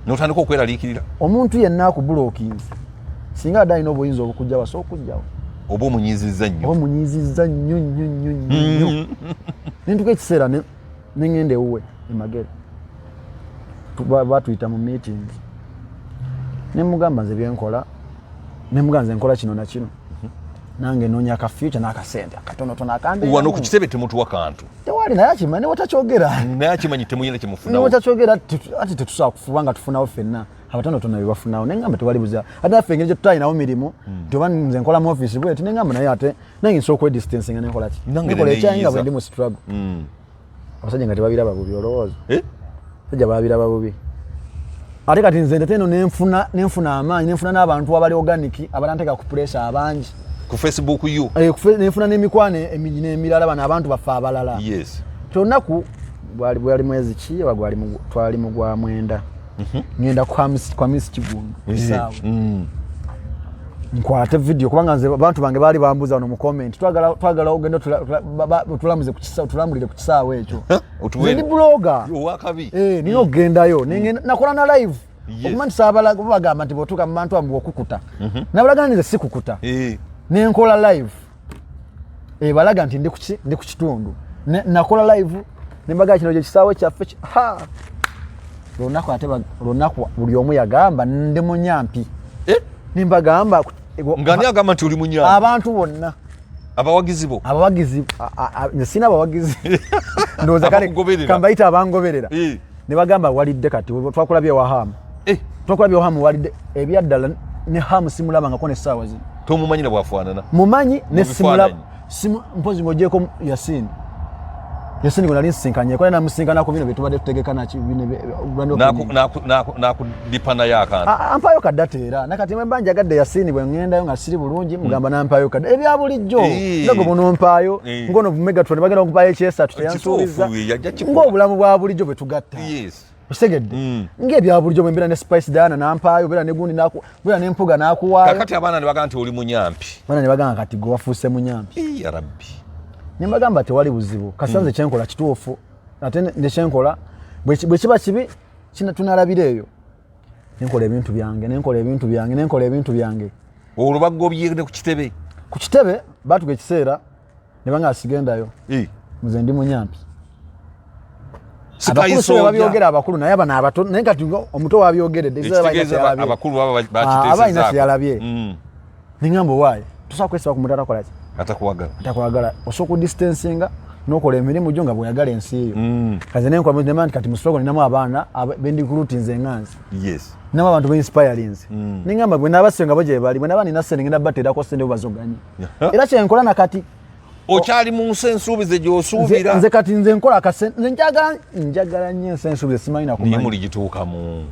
notandika okweraliikirira omuntu yenna ku blockings singa adalina obuyinza obukujjawo so okujjawo oba omunyizizza nnyo nintuka ekiseera nengende uwe emagere batuyita mu meetings nemugamba nze byenkola nemugamba nze nkola kino na kino nange noonya ka future n'akasente akatonotono akambe wano ku kitebe temutuwa kantu tewali naye akimanyi watakyogera naye akimanyi temuyina kyemufunawo watakyogera ati tetusobola kufuba nga tufunawo ffenna abatonotono bebafunawo nengamba tewali buza ate naffe engeri gyetutayinawo mirimu nti oba nze nkola mu office bweti nengamba naye ate nange nsobola okwedistancinga nenkola ki nkola ekyange bwe ndi mu struggle abasajja nga tebabiraba bubi olowooza abasajja babiraba bubi ate kati nze ndeteno nenfuna amaanyi nenfuna n'abantu abali organic abalanteeka ku pressure abangi ku Facebook yo nenfuna n'emikwano emirala bano abantu baffe abalala kyonnaku bwali mwezi ki oba twali mu gwa mwenda ngenda kwa Miss Kigundu kisaawe nkwate video kubanga nze abantu bange bali bambuza wano mu comment twagala ogenda tulamuze ku kisaawe tulambulire ku kisaawe ekyo ndi blogger wakabi nino ogendayo nakola na live okumanyi saabala bagamba nti bwotuuka mu bantu ambu okukuta nabalaga nze sikukuta nenkola live balaga nti ndi ku kitundu nakola live nembaga kino gye kisaawe kyaffe lunaku buli omu yagamba ndi munyampi nimbagamba ngani agamba nti oli munyampi abantu bonna abawagizi sina abawagizi ndowooza kale kambayita abangoberera ne bagamba walidde kati twakulabye wahamu walidde ebyaddala ne hamu simulabangako n'essaawa zino tomumanyi ne bwafaanana mumanyi ne simulaba mpozi ng'ogyeko Yasini gwe nali nsinkanye kwali namusinkanako bino byetubadde tutegeka nakudipa naye akantu ampayo kadde era nakati mwemba njagadde Yasini bwe ngendayo nga siri bulungi mugamba nampayo kadde ebya bulijjo ngago bonompaayo ngono Megatron bagenda okumpaayo ekyesatu teyansuubiza ng'obulamu bwa bulijjo bwe tugatta osegedde ng'ebya bulijjo bwe mbeera ne Spice Diana nampaayo beera ne gundi beera n'empuga nakuwaayo kakati abaana ne bagamba nti oli munyampi abaana ne bagamba kati gwe wafuuse munyampi ya rabbi nembagamba tewali buzibu kasanze kyenkola kituufu ate nekyenkola bwe kiba kibi tunalabira eyo nenkola ebintu byange olwo bagobyene ku kitebe batuga ekiseera ne banga asigendayo nze ndi munyampi abakulu babyogera abakulu naye abana abato naye kati omuto wabyogeredde abalina kyeyalabye nengamba owaaye tusobola kwesiba ku muntu atakola ki atakwagala osobola okudistancinga n'okola emirimu gyo nga bweyagala ensi eyo kaze nenkola nemandi kati mustrogo ninamu abaana bendikulutinze enganzi namu abantu beinspirings ningamba bwe nabasenga bo gye bali bwe naba nina sente ngenda bateerako sente bubazoganye era kyenkola nakati okyali mu nsi ensuubize gy'osuubira nze kati nze nkola akasente nze njagala nnyo ensi ensuubize simanyi nakumanyi niye muligituukamu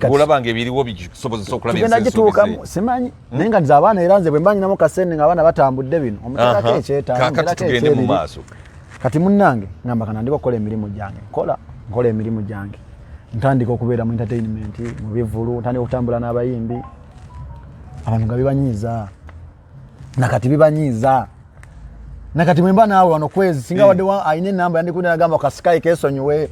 olabanga ebiriwo bisobozesa okulaba tugenda gituukamu simanyi naye nga nze abaana era nze bwe mbanyinamu kasente nga abaana batambudde bino omuteerako ekyetaano tugende mu maaso kati munnange ngamba kanandika okukola emirimu gyange nkola emirimu gyange ntandika okubeera mu entertainment mu bivulu ntandika okutambula n'abayimbi abantu nga bibanyiiza nakati mwemba naawe wano kwezi singa wadde ayina enamba yandikundi nagamba kasikayi kesonyiwe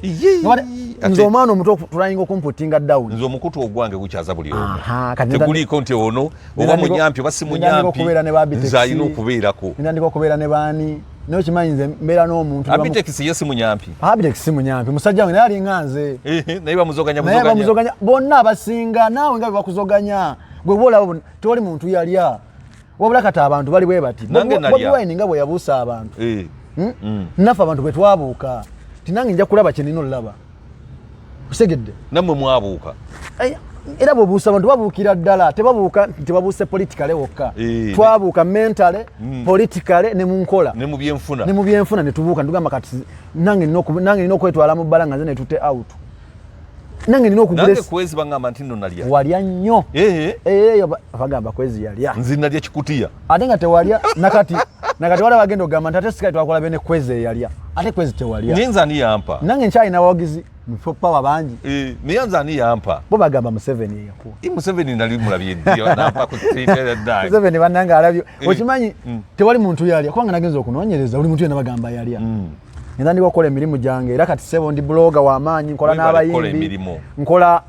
nze omwana omuto tulayinga okumputinga down nze omukutu ogwange gukyaza buli omu teguliiko nti ono oba munyampi oba si munyampi nze alina okubeerako ndandika okubeera ne baani naye okimanyi nze mbeera n'omuntu Abitex ye si munyampi Abitex si munyampi musajja wange naye alinga nze naye bamuzoganya bonna abasinga naawe nga bebakuzoganya gwe boolaba tewali muntu yalya wabula kati abantu bali bwe bati Bobi Wine nga bwe yabuusa abantu naffe abantu bwe twabuuka tinange nja kulaba kye nina olaba osegedde nammwe mwabuuka era bobuusa abantu babuukira ddala tebabuuse politically wokka twabuuka mentally politically ne mu nkola ne mu byenfuna ne tubuuka ntugamba kati nange nina okwetwala mu bbala nga nze ne tute out nange nina okugula kwezi bangamba nti nno nalya walya nnyo bagamba kwezi yalya nzi nalya kikutiya ate nga tewalya nakati wala bagenda ogamba nti ate sikai twakola bene kwezi yalya ate kwezi tewalya naye nze ani yampa nange nkyalina abawagizi mupopawa bangi naye nze ani yampa bo bagamba Museveni yeyakuwa Museveni nali mulabye ddio nampa ku ddala Museveni bannanga alabyo okimanyi tewali muntu yalya kubanga nagenza okunoonyereza buli muntu yena bagamba yalya nenda ndi wakola emirimu gyange era kati sebo ndi bloga w'amaanyi nkola n'abayimbi nkola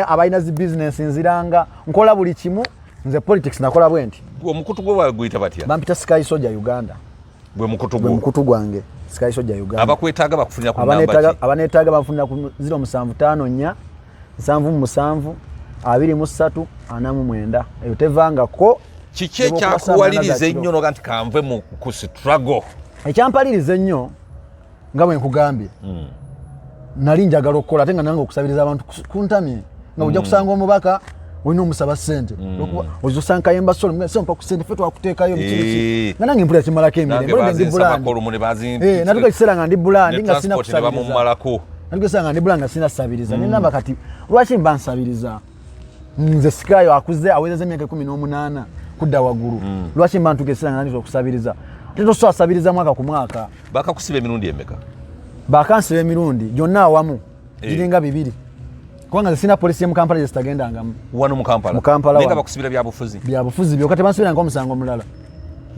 abalina zi business nziranga nkola buli kimu nze politics nakola bwenti omukutu gwe baguyita batya bampita Sky Soldier Uganda gwe mukutu gwange Sky Soldier Uganda abakwetaaga bakufunira ku namba ki abaneetaaga bafunira ku 0754 77 23 49 eyo tevangako kiki ekyakuwaliriza ennyo noga nti kanve ku struggle ekyampaliriza ennyo nga bwe nkugambye nali njagala okukola ate nga nange okusabiriza abantu kuntamye nga ojja kusanga omubaka olina omusaba ssente ojja osanga Kayemba Solo sempa ku ssente fe twakuteekayo biki nga nange mpulira kimalako emirembe ndi bulandi natuka ekiseera nga ndi bulandi nga sina kusabiriza natuka ekiseera nga ndi bulandi nga sina kusabiriza nenamba kati lwaki mba nsabiriza nze Sikayo akuze awezeza emyaka 18 kudda waggulu lwaki mba ntuka ekiseera nga nandisa okusabiriza tosobola kusabiriza mwaka ku mwaka bakakusiba emirundi emeka bakansiba emirundi gyonna awamu giringa 2 kubanga sina polisi ye mu Kampala gye sitagendangamu wano mu Kampala nenga bakusibira byabufuzi byokka tebansibira nk'omusango omulala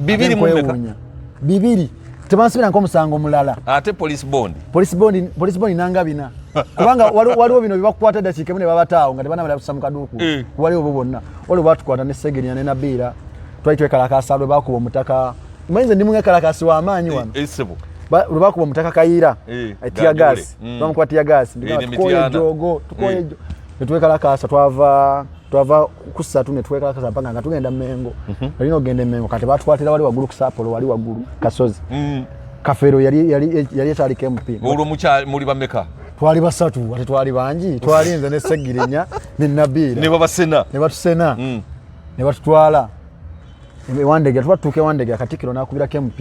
2 mu meka 2 tebansibira nk'omusango omulala ate police bond nanga 4 kubanga waliwo bino byebakukwata dakiika emu ne babataawo nga tebanamala kussa mu kaduuku waliwo bo bonna waliwo batukwata ne Segerinya ne Nabiira twali twekalakasa lwe bakuba omutaka mwenze ndi mungekalakasi w'amaanyi wano lwebakuba omutaka Kayiira etiyagasi bamukuba tiyagasi tukoye jogo netwekalakasa twava ku 3 netwekalakasa mpaka nga tugenda Mengo alina ogenda Mengo kati batwatira wali waggulu ku Sapolo wali waggulu Kasozi Kafero yali etaliko MP olwo muli bameka twali 3 ate twali bangi twali nze ne Segirinya ne Nabiira ne batusena ne batutwala wandege twatuuka wandege Katikkiro n'akubirako MP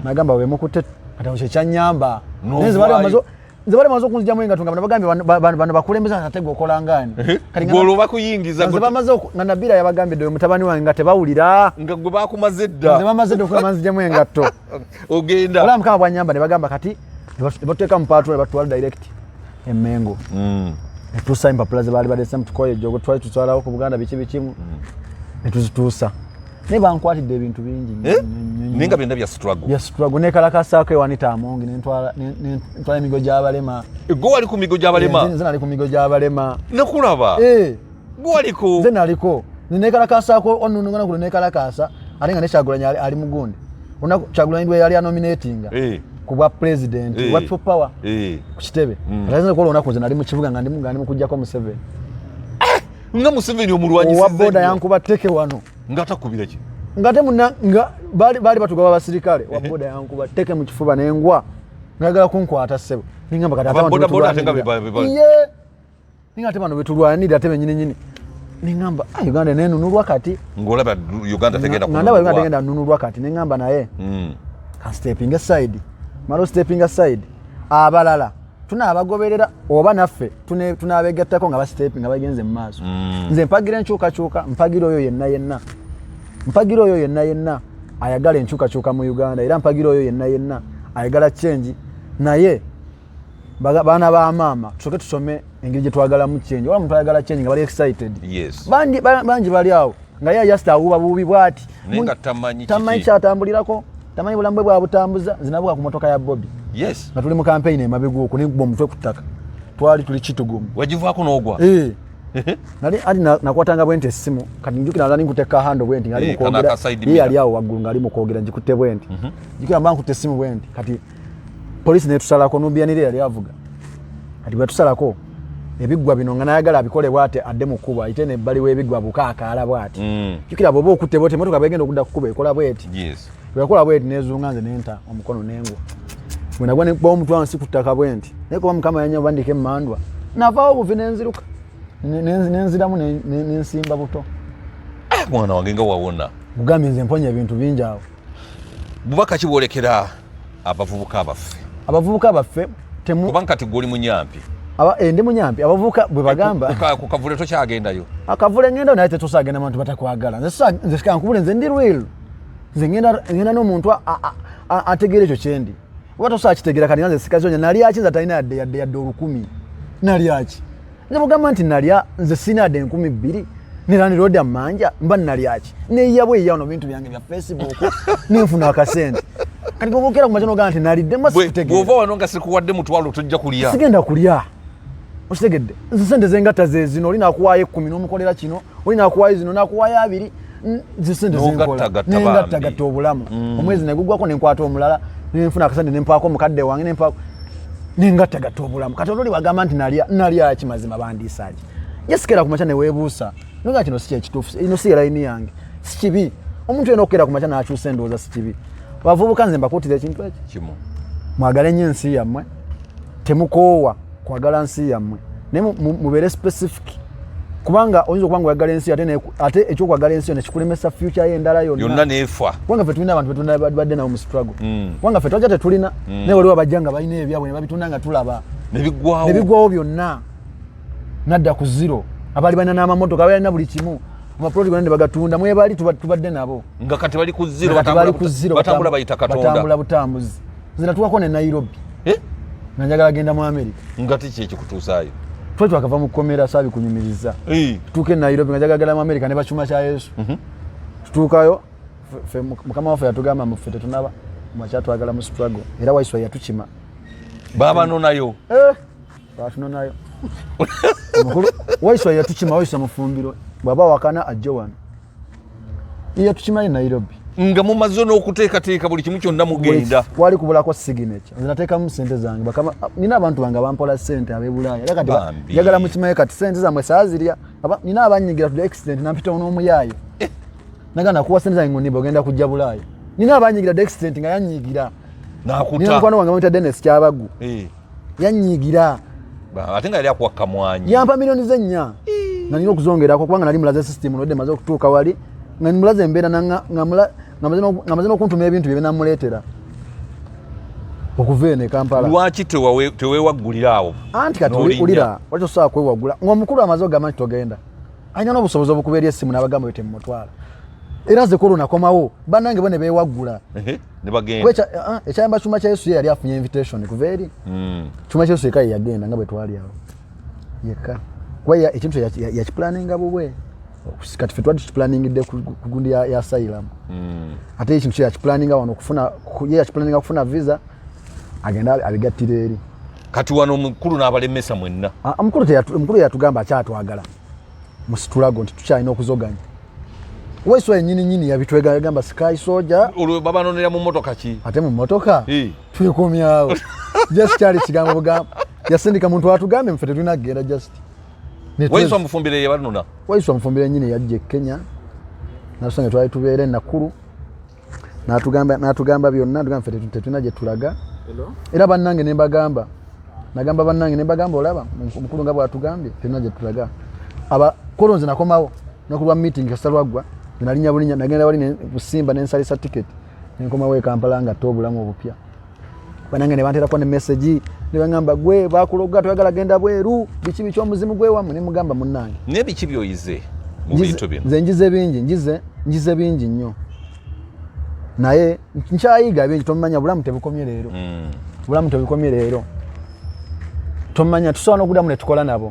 nagamba we mukutte kati kye kyanyamba nze bali amaze okunzigyamu nga tungamba nabagambye bano bakulembeza atatega okola ngani olwo bakuyingiza nze bamaze nga Nabiira yabagambye dde mutabani wange nga tebawulira nga gwe bakumaze dda nze bamaze dde okulema nzigyamu engatto ogenda olaba mukama bwanyamba ne bagamba kati ne batuteeka mu patrol ne batwala direct e Mengo ne tuusa empapula ze baali balese mu tukoye jogo twali tutwalawo ku Buganda biki bikimu ne tuzituusa ne bankwatidde ebintu bingi ninga byonna bya struggle nekalakasaako ewanita Amongi nentwala emigo gy'abalema gwe wali ku migo gy'abalema nze nali ku migo gy'abalema nakulaba gwe waliko nze naliko nekalakasaako onunungana ku nekalakasa ate nga ne Kyagulanyi ali mugundi Kyagulanyi lwe yali anominatinga ku bwa president bwa people power ku kitebe ate nze kola onaku nze nali mu kibuga nga ndi mu kujjako Museveni nga Museveni omulwanyi owa boda yankuba teke wano nga takubira ki ngate munna nga bali batugaba abasirikale wa boda yankuba teke mu kifuba n'engwa ngagala kunkwata ssebo ningamba kati boda boda atenga ninga tebano betulwanira tebe nyini ningamba Uganda nenunulwa kati ngolaba Uganda tegenda kununulwa nganda Uganda tegenda nunulwa kati ningamba naye ka stepping aside malo stepping aside abalala tunabagoberera oba naffe tunabegattako nga bastepping nga bagenze mu maaso nze mpagira enkyukakyuka mpagira oyo yenna ayagala enkyukakyuka mu Uganda era mpagira oyo yenna ayagala change naye baana ba maama tusoke tusome engeri gye twagalamu change wala muntu ayagala change nga bali excited bangi bali awo nga ye just awuba bubi bwati tamanyi kyatambulirako tamanyi bulambwe bwa butambuza zinabuka ku motoka ya Bobby nga tuli mu campaign emabegu oku nigwa omutwe ku ttaka twali tuli kitugumu wagivaako n'ogwa nali ali nakwatanga bwenti essimu kati njukira nali nkuteka hando bwenti ngali mukwogera ye ali awo waggulu ngali mukwogera njikutte bwenti njukira mba nkutte essimu bwenti kati polisi netusalako Nubianire yali avuga kati bwetusalako ebiggwa bino nga nayagala abikole bwate adde mu kkubo ayite nebbali w'ebiggwa bukaakaala bwati njukira bwoba okutte bwoti emotoka begenda okudda ku kkubo ekola bweti bwekola bweti nezunga nze nenta omukono n'engwa bwenagwa nekkuba omutwe wansi ku ttaka bwenti naye kuba Mukama yanyaba ndike emmandwa navaawo buvi nenziruka nenziramu nensimba buto mwana wange nga wawona mugambye nze mponya ebintu bingi awo bubaka kibolekera abavubuka baffe kubanga kati goli munyampi ndi munyampi abavubuka bwe bagamba ku kavule tokyagendayo akavule ngenda naye tetosagenda abantu batakwagala nze kankubule nze ndi real nze ngenda n'omuntu ategeera ekyo kyendi oba tosobola kitegeera kati nze sikazonya nali aki nze atalina yadde 10 nali aki nze mugamba nti nalya nze sina yadde 2000 nirandiroodi amanja mba nali aki neyiyabwe eyawuno bintu byange bya Facebook nenfuna akasente kati gobokera ku makino nti nalidde bw'ova wano nga sikuwadde mutwalo tojja kulya sigenda kulya okitegedde nze sente zengatta ze zino oli nakuwaayo 10 n'omukolera kino oli nakuwaayo zino nakuwaayo 2 zisente nengattagatta obulamu omwezi negugwako nenkwata omulala nenfuna akasente nempaako omukadde wange nengattagatta obulamu kati ololi wagamba nti nalya ki mazima bandiisaaki yesikera ku makya neweebuusa noga kino si kyekituufu ino si layini yange si kibi omuntu yena okukera ku makya n'akyusa endowooza si kibi bavubuka nze mbakuutira ekintu eki kimu mwagale nnyo ensi yammwe temukoowa kwagala nsi yammwe naye mubeere specific kubanga oyinza okuba nga oyagala ensi ate ekyokwagala ensi nekikulemesa future ye endala yonna neefa kubanga ffe tulina abantu betubadde nabo mu struggle kubanga ffe twajja tetulina naye waliwo bajja nga balina ebyabwe ne babitunda nga tulaba nebiggwawo byonna nadda ku zero abaali balina n'amamotoka abalina buli kimu amaproti gonna ne bagatunda mwebali tubadde nabo nga kati bali ku zero batambula bayita katonda batambula butambuzi nze natuwako ne Nairobi nanjagala genda mu America nga tiki ekikutuusaayo twakava mu kkomera saabi kunyumiriza tutuuke Nairobi nga njagala genda mu America ne bakyuma kya Yesu tutuukayo mukama waffe yatugamba muffe tetunaba mwakyatwagala mu struggle era waiswa yatukima babanonayo batunonayo omukulu waiswa yatukima waiswa mufumbiro bwaba wakana ajja wano yatukimayo Nairobi nga mumaze n'okuteekateeka buli kimu kyonna mugenda wali kubulako signature nze nateekamu sente zange bakama nina abantu bange bampola sente ab'ebulaaya era kati njagala mukimayo kati sente zammwe saazirya nina abanyigira tuli accident nampita n'omuyaayo nagana kuwa sente zange ngoniba ogenda kujja bulaaya nina abanyigira accident nga yanyigira nina mukwano wange bamuyita Dennis Kyabagu yanyigira ate nga yali akuwa kamwanyi yampa milioni ze 4 nga nina okuzongerako kubanga nali mulaze system nodde maze okutuuka wali nga nimulaze embeera nga maze n'okuntuma ebintu bye binamuleetera okuva eno e Kampala. Lwaki teweewaggulira awo anti kati ulira waki osobola kwewaggula ng'omukulu amaze ogamba nti togenda alina n'obusobozi obukuba eri essimu n'abagamba bwe temumutwala era nze kolo nakomawo bannange bo ne beewaggula ne bagenda ekyayamba kyuma kya Yesu ye yali afunye invitation kuva eri kyuma kya Yesu yekka ye yagenda nga bwe twali awo yekka kuba ekintu yakipulaninga bubwe kati ffe twali tukiplaningidde ku gundi ya asylum ate ekintu kye yakipulaninga wano ye yakipulaninga kufuna visa agenda abigattira eri kati wano omukulu n'abalemesa mwenna omukulu yatugamba akyatwagala mu struggle nti tukyalina okuzoganya Waiswa nyini yabitwegamba Sky Soldier olwo babanonera mu motoka ki ate mu motoka twekomyawo just kyali kigambo bugamba yasindika muntu atugambe mfete tulina kugenda just Waiswa mufumbire yabanona Waiswa mufumbire nyini yajje Kenya nasonga twali tubeere nakulu natugamba byonna tugamba mfete tulina gye tulaga era bannange ne mbagamba nagamba bannange ne mbagamba olaba omukulu nga bwatugambye tulina gye tulaga aba kolonze nakomawo nakulwa meeting kasalwagwa nalinya bulinya nagenda wali Busimba nensalisa ticket nenkomawo e Kampala nga tobulamu obupya banange ne bantera ko ne message ne bangamba gwe bakuloga twagala genda bweru biki bicho muzimu gwe wamwe ne mugamba munnange ne biki byoyize mu bintu bino nze njize bingi nnyo naye nkyayiga bingi tomanya bulamu tebukomye leero bulamu tebukomye leero tomanya tusobola n'okuddamu ne tukola nabo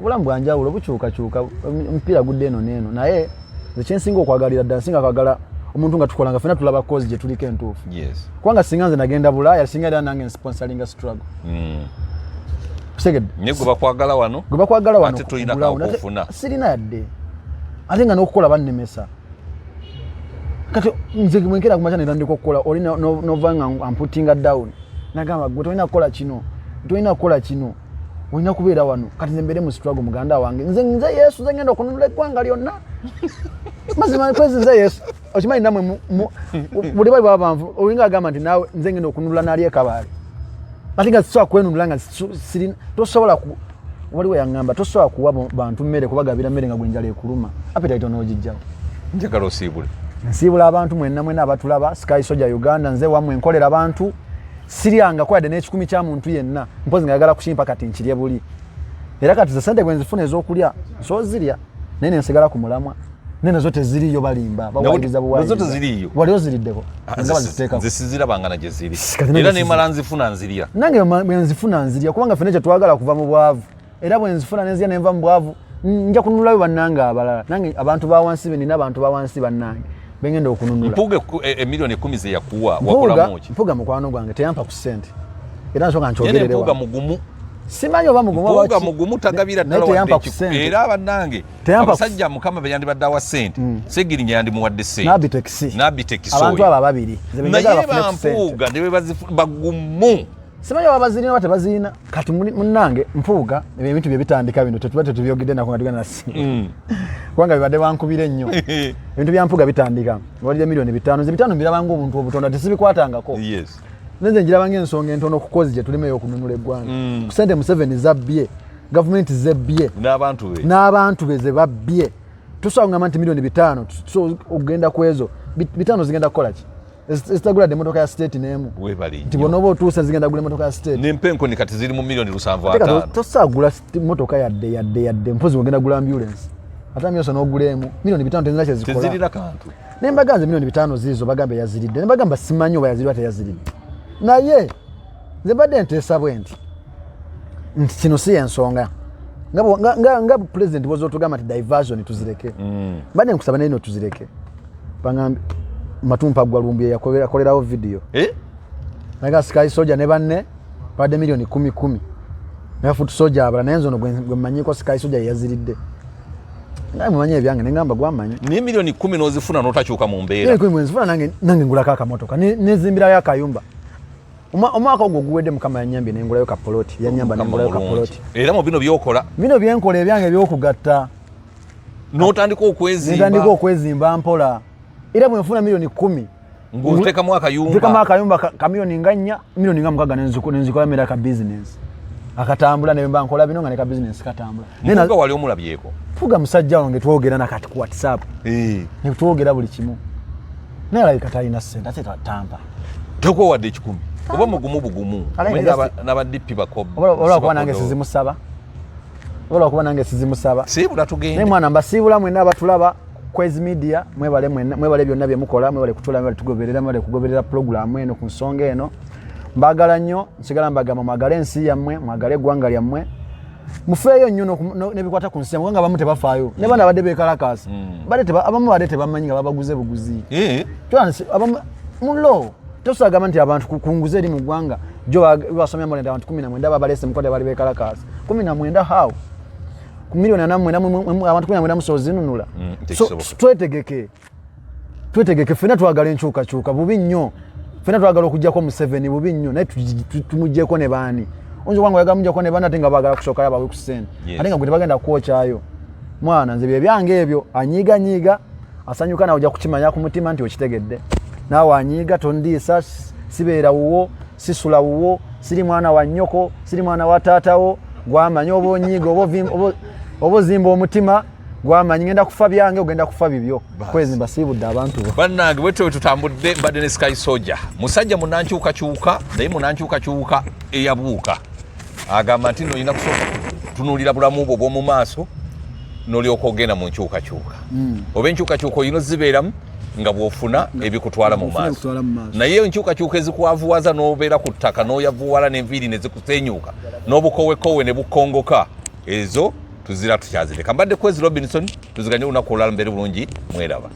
bulamu bwanjawulo bukyukakyuka omupiira gudde eno n'eno naye ekyensinga okwagalira ddala singa kwagala omuntu nga tukola nga ffenna tulaba kozi gye tuliko entuufu kubanga singa nze nagenda Bulaaya singa era nange nsponsoringa struggle kusegedde naye gwe bakwagala wano ate tulina kakufuna sirina yadde ate nga n'okukola bannemesa kati nze mwenkera kumakya netandika okukola oli nova nga amputinga down nagamba gwe tolina kukola kino olina kubeera wano kati nze mbeere mu struggle muganda wange nze Yesu nze ngenda okununula eggwanga lyonna mazima kwezi nze Yesu okimanyi namwe buli bali baba banvu olinga agamba nti naawe nze ngenda okununula nali ekabaale ate nga sisobola kwenunula nga tosobola waliwo yangamba tosobola kuwa bantu mmere kubagabira mmere nga gwenjala ekuluma appetite onoogijjawo njagala osiibule nsiibula abantu mwenna abatulaba Sky Soldier Uganda nze wammwe nkolera abantu siryanga kwade n'ekikumi kya muntu yenna mpozi ngayagala kukimpa kati nkirye buli era kati ze sente gwe nzifuna ez'okulya so zirya naye nensigala ku mulamwa nene zote ziriyo balimba bawaliza buwaliza zote ziriyo waliyo ziriddeko nga baziteeka zisizira bangana gye ziri era ne malanzifuna nzirya nange bwenzifuna nzirya kubanga fene kye twagala kuva mu bwavu era bwenzifuna nenzirya nenva mu bwavu nja kununulayo bannange abalala nange abantu ba wansi benina abantu ba wansi bannange bengenda okununula mpuge emilioni 10 ze yakuwa wakola moki mpuga mukwano gwange teyampa ku sente era nsonga nchogerere mpuga mugumu simanyi oba mugumu mpuga mugumu tagabira ddala wadde era abannange abasajja mukama beyandi baddawa sente segirinya yandi muwadde sente nabitex abantu aba babiri naye bampuga ne bagumu simanyi oba bazirina oba tebazirina kati munnange mpuuga ebintu bye bitandika bino tetuba tetubyogedde nako nga tugenda nasi kubanga bibadde bankubira ennyo ebintu bya mpuuga bitandika walira milioni 5 ze 5 mbirabanga omuntu obutonda tesibikwatangako nze njirabanga ensonga entono kukozi gye tulime y'okununula eggwanga ku sente Museveni zabbye gavumenti zebbye n'abantu be ze babbye tusobola kugamba nti milioni 5 okugenda ku ezo 5 zigenda kukola ki ezitagula emmotoka ya state n'emu nti bonoba otuusa zigenda gula emmotoka ya state n'empenko ni kati ziri mu milioni 75 tosagula emmotoka yadde mpozi ogenda gula ambulance ate amyoso n'ogula emu milioni 5 tezina kyezikola tezirina kantu ne mbaganze milioni 5 ziizo bagambe yaziridde ne bagamba simanyi oba yaziridde teyaziridde naye nze badde nteesa bwe nti kino si ensonga nga president bozo tugamba nti diversion tuzireke badde nkusaba neno tuzireke bagambe Matumpa Gwalumbi yakolerawo video naga Sky Soldier ne banne badde milioni 10 na Foot Soldier abala naye nzono gwe manyiko Sky Soldier yaziridde naye mumanye ebyange nengamba gwamanya ni milioni 10 nozifuna notakyuka mu mbeera ni 10 nzifuna nange ngula kaka motoka nezimbira ya kayumba omwaka ogwo guwedde mukama yanyambye nengulayo ka poloti yanyamba nengulayo ka poloti era mu bino byokola bino byenkola ebyange byokugatta notandika okwezimba mpola era bwenfuna milioni 10 nguteka mwaka yumba kamilioni nganya milioni nga mukaga nenzikola mera ka business akatambula ne mba nkola bino nga ne ka business katambula nena wali omulabyeko fuga musajja wange twogera na kati ku WhatsApp ne twogera buli kimu naye like katalina sente ate tampa toko wadde 10 oba mugumu bugumu naba DP bakobo ola kuba nange sizimusaba sibula tugende ne mwana mbasibula mwenna abatulaba Kwezi Media mwebale byonna bye mukola mwebale kutula mwebale tugoberera mwebale kugoberera program eno ku nsonga eno mbagala nnyo nsigala mbagamba mwagale ensi yammwe mwagale eggwanga lyammwe mufeeyo nnyo nebikwata ku nsi yammwe nga abamu tebafaayo ne bana badde beekalakaasi abamu badde tebamanyi nga babaguze buguzi mulo tosagamba nti abantu kunguze eri mu ggwanga jo basomya mulenda abantu 19 babalese mukola bali beekalakaasi 19 how milioni 4 abantu 19 musozi nunula twetegeke fena twagala enkyukakyuka bubi nnyo fena twagala okujjako Museveni bubi nnyo naye tumujjeko ne baani onzo wangu yaga mujjako ne baani ate nga bagala kusooka yabawe ku ssente ate nga gwe tebagenda kwokyayo mwana nze bye byange ebyo anyiiganyiiga asanyuka nawe ojja kukimanya ku mutima nti okitegedde naawe anyiiga tondiisa sibeera wuwo sisula wuwo siri mwana wa nnyoko siri mwana wa taatawo gwamanya oba onyiiga oba ozimba omutima gwamanyi ngenda kufa byange ogenda kufa bibyo kwezimba siibudde abantu bannange bwetwe tutambudde mbadde ne Sky Soldier musajja munankyukakyuka naye munankyukakyuka eyabuuka agamba nti nolina kusooka tunuulira bulamu bwo bw'omu maaso n'olyoka ogenda mu nkyukakyuka oba enkyukakyuka olina ozibeeramu nga bw'ofuna ebikutwala mu maaso naye enkyukakyuka ezikwavuwaza n'obeera ku ttaka n'oyavuwala n'enviiri ne zikusenyuuka n'obukowekowe ne bukongoka ezo tuzira tukyazireka mbadde Kwezi Robinson tuziganye olunaku olulala mbere bulungi mweraba